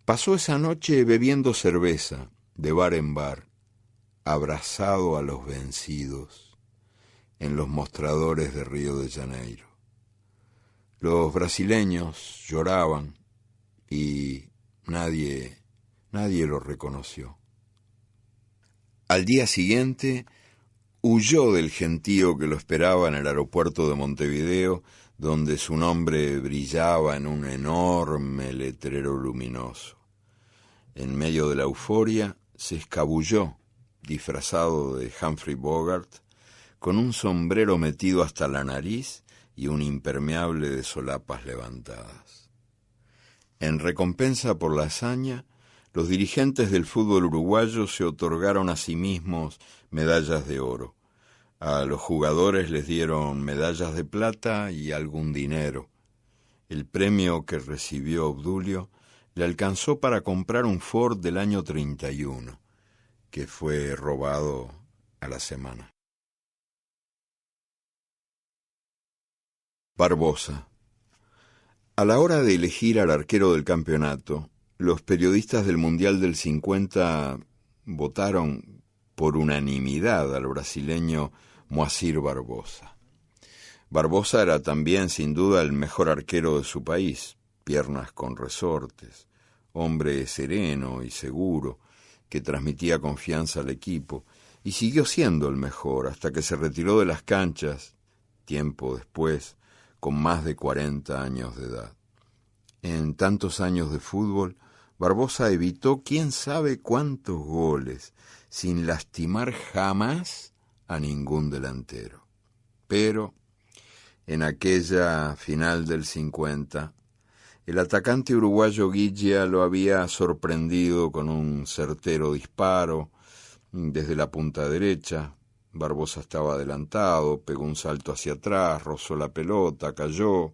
Pasó esa noche bebiendo cerveza, de bar en bar, abrazado a los vencidos, en los mostradores de Río de Janeiro. Los brasileños lloraban y nadie lo reconoció. Al día siguiente, huyó del gentío que lo esperaba en el aeropuerto de Montevideo, donde su nombre brillaba en un enorme letrero luminoso. En medio de la euforia, se escabulló, disfrazado de Humphrey Bogart, con un sombrero metido hasta la nariz y un impermeable de solapas levantadas. En recompensa por la hazaña, los dirigentes del fútbol uruguayo se otorgaron a sí mismos medallas de oro. A los jugadores les dieron medallas de plata y algún dinero. El premio que recibió Obdulio le alcanzó para comprar un Ford del año 31, que fue robado a la semana. Barbosa. A la hora de elegir al arquero del campeonato, los periodistas del Mundial del 50 votaron por unanimidad al brasileño Moacir Barbosa. Barbosa era también, sin duda, el mejor arquero de su país, piernas con resortes, hombre sereno y seguro, que transmitía confianza al equipo, y siguió siendo el mejor hasta que se retiró de las canchas, tiempo después, con más de 40 años de edad. En tantos años de fútbol, Barbosa evitó quién sabe cuántos goles, sin lastimar jamás a ningún delantero. Pero en aquella final del 50, el atacante uruguayo Guilla lo había sorprendido con un certero disparo desde la punta derecha. Barbosa estaba adelantado, pegó un salto hacia atrás, rozó la pelota, cayó,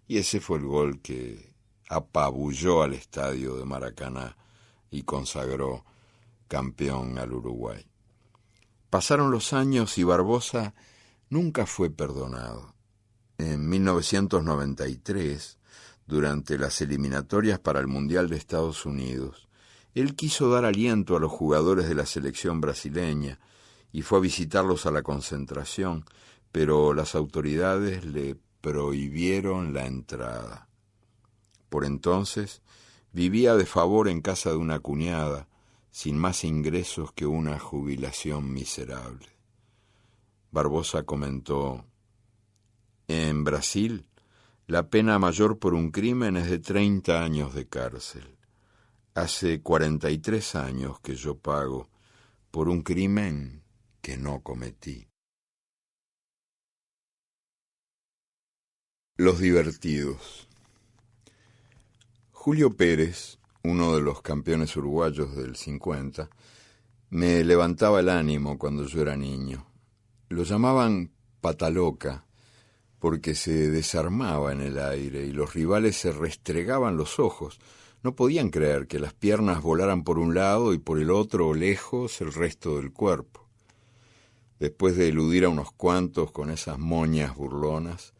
y ese fue el gol que apabulló al estadio de Maracaná y consagró campeón al Uruguay. Pasaron los años y Barbosa nunca fue perdonado. En 1993, durante las eliminatorias para el Mundial de Estados Unidos, él quiso dar aliento a los jugadores de la selección brasileña y fue a visitarlos a la concentración, pero las autoridades le prohibieron la entrada. Por entonces, vivía de favor en casa de una cuñada, sin más ingresos que una jubilación miserable. Barbosa comentó: en Brasil, la pena mayor por un crimen es de 30 años de cárcel. Hace 43 años que yo pago por un crimen que no cometí. Los divertidos. Julio Pérez, uno de los campeones uruguayos del 50, me levantaba el ánimo cuando yo era niño. Lo llamaban pataloca porque se desarmaba en el aire y los rivales se restregaban los ojos. No podían creer que las piernas volaran por un lado y por el otro, lejos, el resto del cuerpo. Después de eludir a unos cuantos con esas moñas burlonas,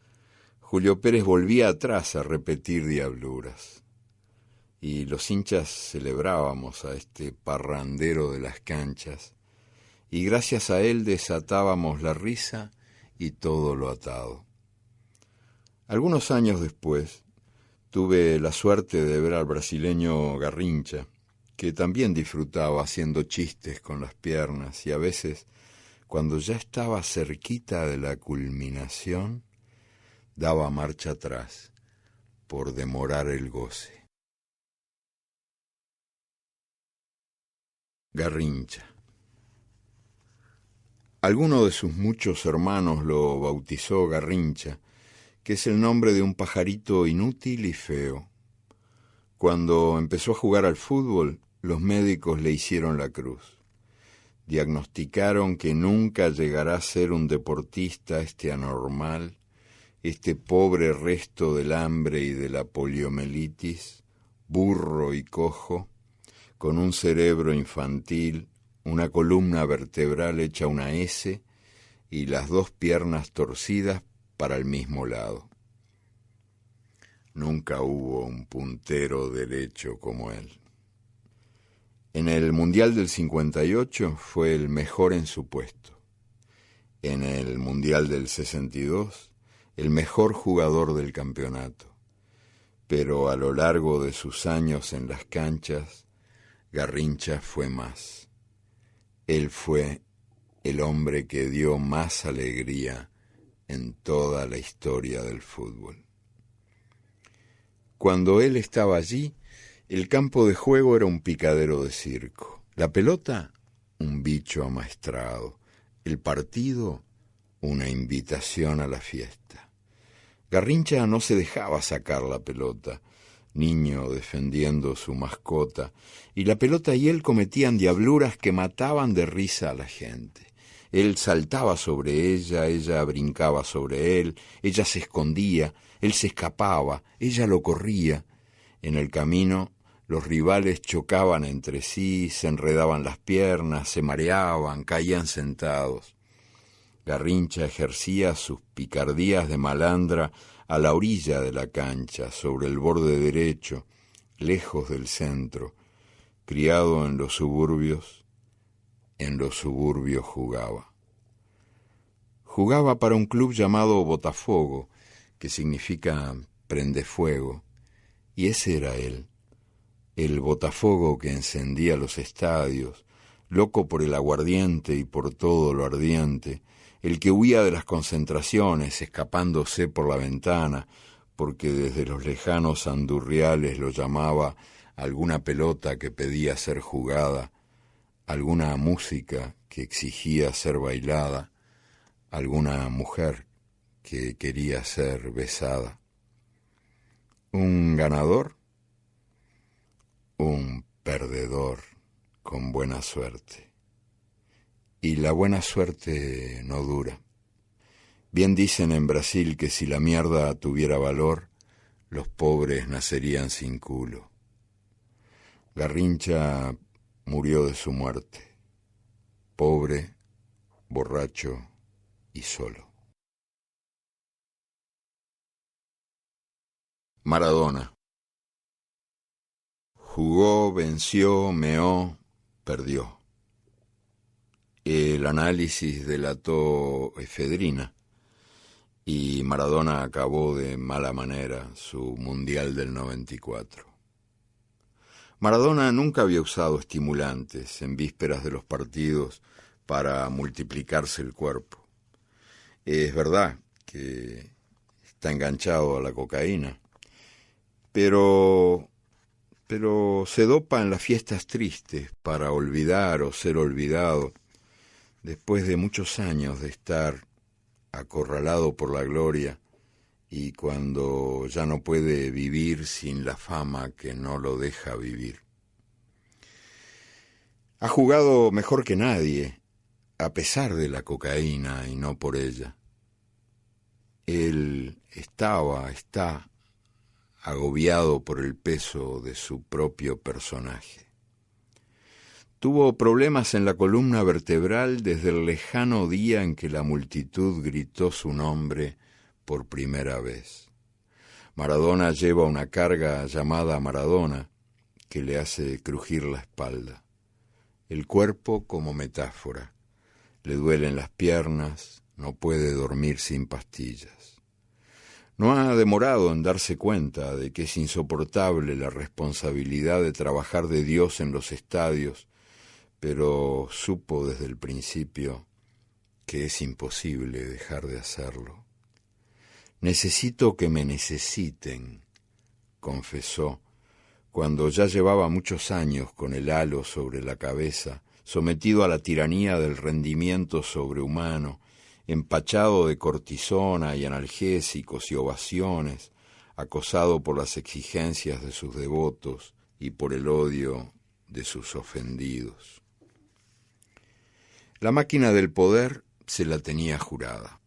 Julio Pérez volvía atrás a repetir diabluras. Y los hinchas celebrábamos a este parrandero de las canchas, y gracias a él desatábamos la risa y todo lo atado. Algunos años después, tuve la suerte de ver al brasileño Garrincha, que también disfrutaba haciendo chistes con las piernas y a veces, cuando ya estaba cerquita de la culminación, daba marcha atrás por demorar el goce. Garrincha. Alguno de sus muchos hermanos lo bautizó Garrincha, que es el nombre de un pajarito inútil y feo. Cuando empezó a jugar al fútbol, los médicos le hicieron la cruz. Diagnosticaron que nunca llegará a ser un deportista este anormal, este pobre resto del hambre y de la poliomielitis, burro y cojo, con un cerebro infantil, una columna vertebral hecha una S y las dos piernas torcidas para el mismo lado. Nunca hubo un puntero derecho como él. En el Mundial del 58 fue el mejor en su puesto. En el Mundial del 62, el mejor jugador del campeonato. Pero a lo largo de sus años en las canchas, Garrincha fue más. Él fue el hombre que dio más alegría en toda la historia del fútbol. Cuando él estaba allí, el campo de juego era un picadero de circo, la pelota, un bicho amaestrado, el partido, una invitación a la fiesta. Garrincha no se dejaba sacar la pelota, niño defendiendo su mascota, y la pelota y él cometían diabluras que mataban de risa a la gente. Él saltaba sobre ella brincaba sobre él, ella se escondía, él se escapaba, ella lo corría. En el camino, los rivales chocaban entre sí, se enredaban las piernas, se mareaban, caían sentados. Garrincha ejercía sus picardías de malandra a la orilla de la cancha, sobre el borde derecho, lejos del centro. Criado en los suburbios jugaba. Jugaba para un club llamado Botafogo, que significa prende fuego, y ese era él, el Botafogo que encendía los estadios, loco por el aguardiente y por todo lo ardiente, el que huía de las concentraciones, escapándose por la ventana, porque desde los lejanos andurriales lo llamaba alguna pelota que pedía ser jugada, alguna música que exigía ser bailada, alguna mujer que quería ser besada. ¿Un ganador? Un perdedor con buena suerte. Y la buena suerte no dura. Bien dicen en Brasil que si la mierda tuviera valor, los pobres nacerían sin culo. Garrincha murió de su muerte, pobre, borracho y solo. Maradona. Jugó, venció, meó, perdió. El análisis delató efedrina y Maradona acabó de mala manera su Mundial del 94. Maradona nunca había usado estimulantes en vísperas de los partidos para multiplicarse el cuerpo. Es verdad que está enganchado a la cocaína, pero se dopa en las fiestas tristes para olvidar o ser olvidado, después de muchos años de estar acorralado por la gloria y cuando ya no puede vivir sin la fama que no lo deja vivir. Ha jugado mejor que nadie, a pesar de la cocaína y no por ella. Él está agobiado por el peso de su propio personaje. Tuvo problemas en la columna vertebral desde el lejano día en que la multitud gritó su nombre por primera vez. Maradona lleva una carga llamada Maradona que le hace crujir la espalda. El cuerpo como metáfora. Le duelen las piernas, no puede dormir sin pastillas. No ha demorado en darse cuenta de que es insoportable la responsabilidad de trabajar de Dios en los estadios, pero supo desde el principio que es imposible dejar de hacerlo. Necesito que me necesiten, confesó, cuando ya llevaba muchos años con el halo sobre la cabeza, sometido a la tiranía del rendimiento sobrehumano, empachado de cortisona y analgésicos y ovaciones, acosado por las exigencias de sus devotos y por el odio de sus ofendidos. La máquina del poder se la tenía jurada.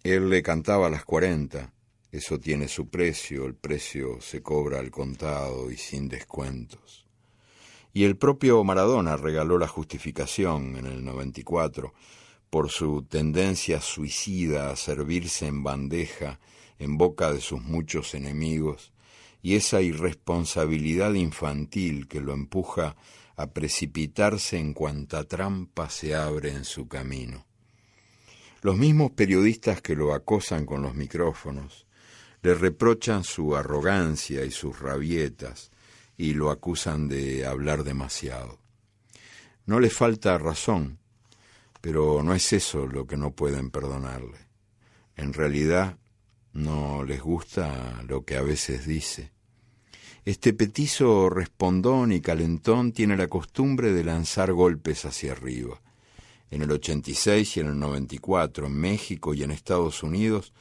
Él le cantaba a las 40, eso tiene su precio, el precio se cobra al contado y sin descuentos. Y el propio Maradona regaló la justificación en el 94 por su tendencia suicida a servirse en bandeja en boca de sus muchos enemigos y esa irresponsabilidad infantil que lo empuja a precipitarse en cuanta trampa se abre en su camino. Los mismos periodistas que lo acosan con los micrófonos le reprochan su arrogancia y sus rabietas y lo acusan de hablar demasiado. No le falta razón, pero no es eso lo que no pueden perdonarle. En realidad no les gusta lo que a veces dice. Este petizo respondón y calentón tiene la costumbre de lanzar golpes hacia arriba. En el 86 y en el 94, en México y en Estados Unidos,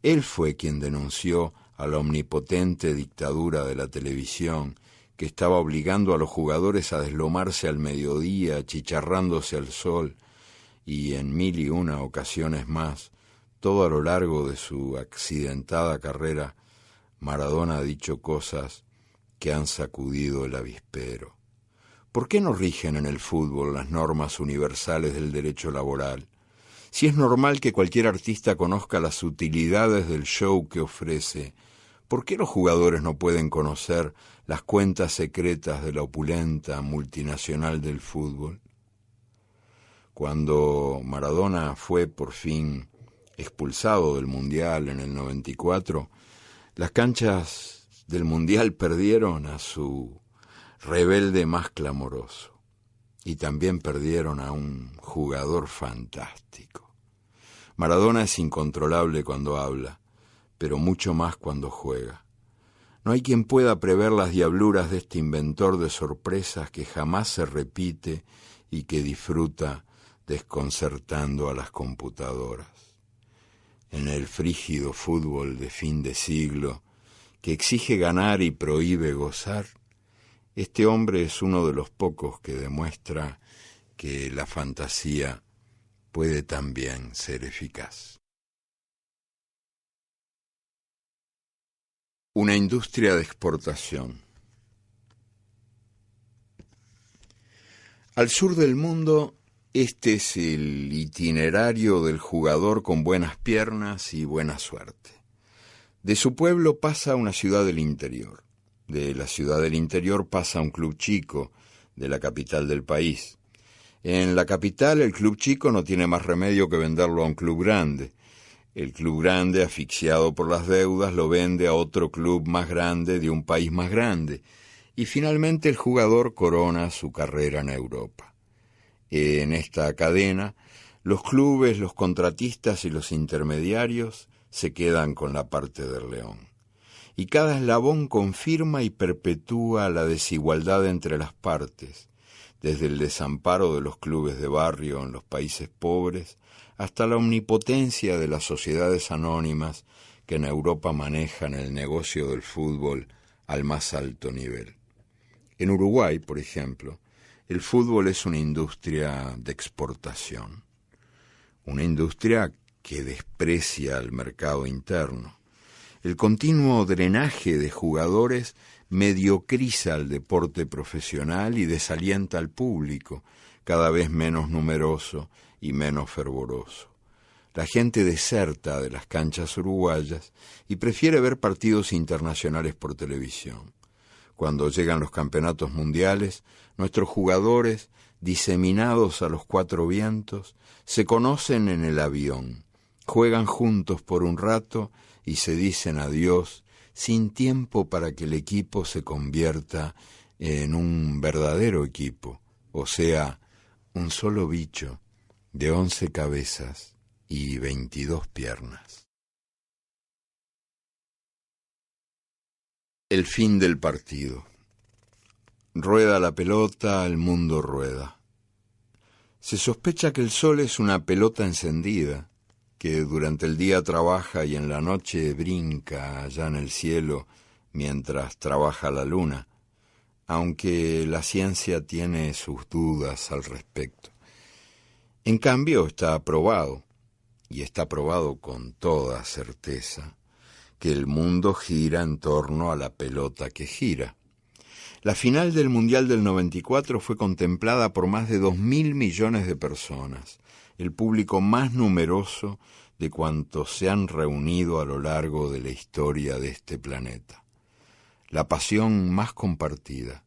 él fue quien denunció a la omnipotente dictadura de la televisión que estaba obligando a los jugadores a deslomarse al mediodía, achicharrándose al sol, y en 1001 ocasiones más, todo a lo largo de su accidentada carrera, Maradona ha dicho cosas que han sacudido el avispero. ¿Por qué no rigen en el fútbol las normas universales del derecho laboral? Si es normal que cualquier artista conozca las utilidades del show que ofrece, ¿por qué los jugadores no pueden conocer las cuentas secretas de la opulenta multinacional del fútbol? Cuando Maradona fue por fin expulsado del Mundial en el 94, las canchas del Mundial perdieron a su rebelde más clamoroso y también perdieron a un jugador fantástico. Maradona es incontrolable cuando habla, pero mucho más cuando juega. No hay quien pueda prever las diabluras de este inventor de sorpresas que jamás se repite y que disfruta desconcertando a las computadoras. En el frígido fútbol de fin de siglo, que exige ganar y prohíbe gozar, este hombre es uno de los pocos que demuestra que la fantasía puede también ser eficaz. Una industria de exportación. Al sur del mundo, este es el itinerario del jugador con buenas piernas y buena suerte. De su pueblo pasa a una ciudad del interior. De la ciudad del interior pasa a un club chico de la capital del país. En la capital el club chico no tiene más remedio que venderlo a un club grande. El club grande, asfixiado por las deudas, lo vende a otro club más grande de un país más grande. Y finalmente el jugador corona su carrera en Europa. En esta cadena, los clubes, los contratistas y los intermediarios se quedan con la parte del león. Y cada eslabón confirma y perpetúa la desigualdad entre las partes, desde el desamparo de los clubes de barrio en los países pobres hasta la omnipotencia de las sociedades anónimas que en Europa manejan el negocio del fútbol al más alto nivel. En Uruguay, por ejemplo, el fútbol es una industria de exportación, una industria que desprecia al mercado interno. El continuo drenaje de jugadores mediocriza al deporte profesional y desalienta al público, cada vez menos numeroso y menos fervoroso. La gente deserta de las canchas uruguayas y prefiere ver partidos internacionales por televisión. Cuando llegan los campeonatos mundiales, nuestros jugadores, diseminados a los cuatro vientos, se conocen en el avión, juegan juntos por un rato y se dicen adiós sin tiempo para que el equipo se convierta en un verdadero equipo, o sea, un solo bicho de 11 cabezas y 22 piernas. El fin del partido. Rueda la pelota, el mundo rueda. Se sospecha que el sol es una pelota encendida, que durante el día trabaja y en la noche brinca allá en el cielo mientras trabaja la luna, aunque la ciencia tiene sus dudas al respecto. En cambio está probado, y está probado con toda certeza, que el mundo gira en torno a la pelota que gira. La final del Mundial del 94 fue contemplada por más de 2.000 millones de personas, el público más numeroso de cuantos se han reunido a lo largo de la historia de este planeta. La pasión más compartida.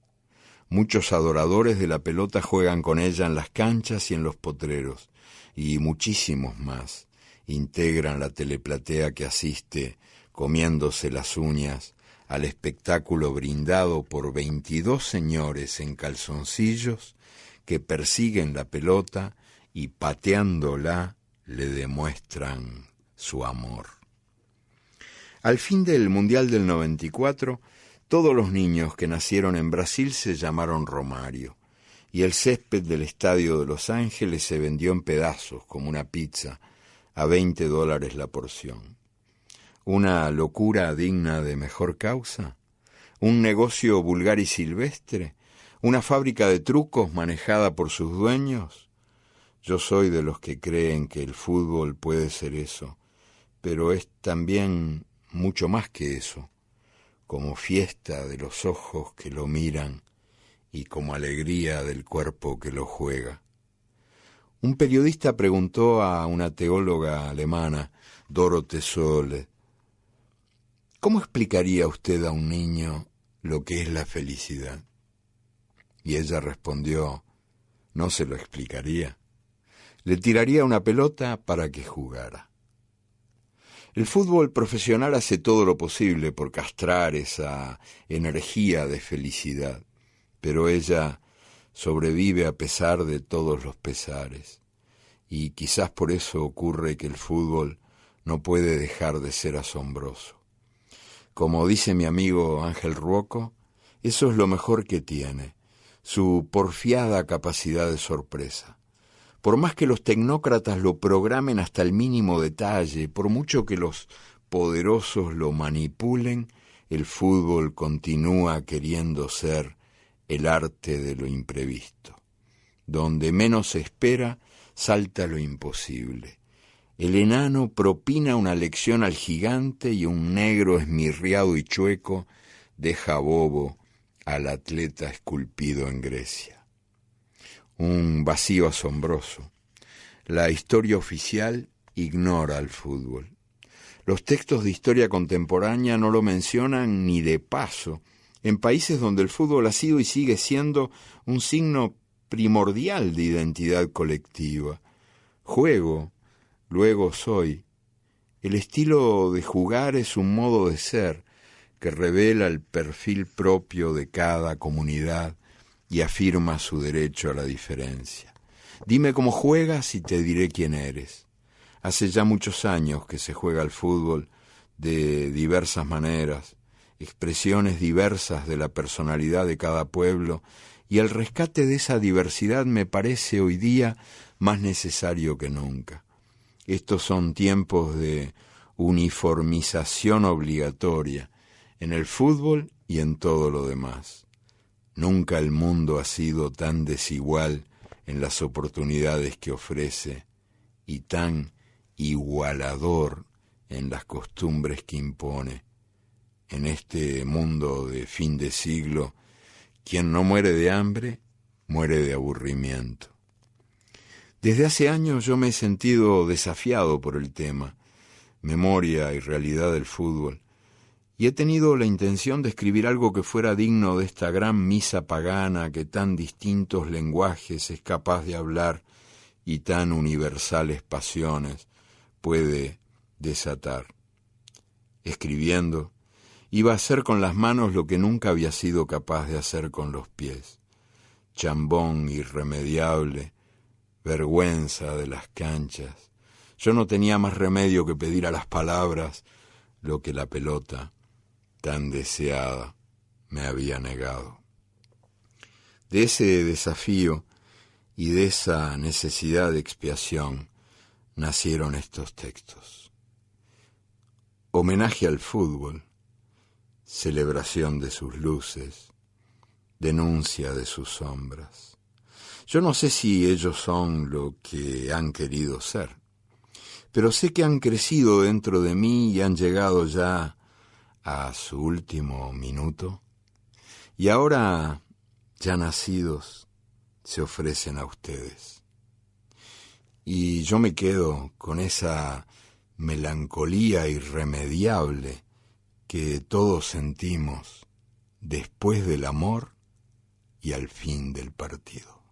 Muchos adoradores de la pelota juegan con ella en las canchas y en los potreros, y muchísimos más integran la teleplatea que asiste, comiéndose las uñas, al espectáculo brindado por 22 señores en calzoncillos que persiguen la pelota y pateándola le demuestran su amor. Al fin del Mundial del 94, todos los niños que nacieron en Brasil se llamaron Romario, y el césped del estadio de Los Ángeles se vendió en pedazos como una pizza, a $20 la porción. ¿Una locura digna de mejor causa? ¿Un negocio vulgar y silvestre? ¿Una fábrica de trucos manejada por sus dueños? Yo soy de los que creen que el fútbol puede ser eso, pero es también mucho más que eso, como fiesta de los ojos que lo miran y como alegría del cuerpo que lo juega. Un periodista preguntó a una teóloga alemana, Dorothee Sölle, ¿cómo explicaría usted a un niño lo que es la felicidad? Y ella respondió, no se lo explicaría. Le tiraría una pelota para que jugara. El fútbol profesional hace todo lo posible por castrar esa energía de felicidad, pero ella sobrevive a pesar de todos los pesares, y quizás por eso ocurre que el fútbol no puede dejar de ser asombroso. Como dice mi amigo Ángel Ruoco, eso es lo mejor que tiene, su porfiada capacidad de sorpresa. Por más que los tecnócratas lo programen hasta el mínimo detalle, por mucho que los poderosos lo manipulen, el fútbol continúa queriendo ser el arte de lo imprevisto. Donde menos se espera, salta lo imposible. El enano propina una lección al gigante y un negro esmirriado y chueco deja bobo al atleta esculpido en Grecia. Un vacío asombroso. La historia oficial ignora al fútbol. Los textos de historia contemporánea no lo mencionan ni de paso, en países donde el fútbol ha sido y sigue siendo un signo primordial de identidad colectiva. Juego, luego soy. El estilo de jugar es un modo de ser que revela el perfil propio de cada comunidad y afirma su derecho a la diferencia. Dime cómo juegas y te diré quién eres. Hace ya muchos años que se juega al fútbol de diversas maneras, expresiones diversas de la personalidad de cada pueblo, y el rescate de esa diversidad me parece hoy día más necesario que nunca. Estos son tiempos de uniformización obligatoria en el fútbol y en todo lo demás. Nunca el mundo ha sido tan desigual en las oportunidades que ofrece y tan igualador en las costumbres que impone. En este mundo de fin de siglo, quien no muere de hambre, muere de aburrimiento. Desde hace años yo me he sentido desafiado por el tema, memoria y realidad del fútbol, y he tenido la intención de escribir algo que fuera digno de esta gran misa pagana que tan distintos lenguajes es capaz de hablar y tan universales pasiones puede desatar. Escribiendo, iba a hacer con las manos lo que nunca había sido capaz de hacer con los pies. Chambón irremediable, vergüenza de las canchas. Yo no tenía más remedio que pedir a las palabras lo que la pelota, tan deseada, me había negado. De ese desafío y de esa necesidad de expiación nacieron estos textos. Homenaje al fútbol, celebración de sus luces, denuncia de sus sombras. Yo no sé si ellos son lo que han querido ser, pero sé que han crecido dentro de mí y han llegado ya a su último minuto, y ahora, ya nacidos, se ofrecen a ustedes. Y yo me quedo con esa melancolía irremediable que todos sentimos después del amor y al fin del partido.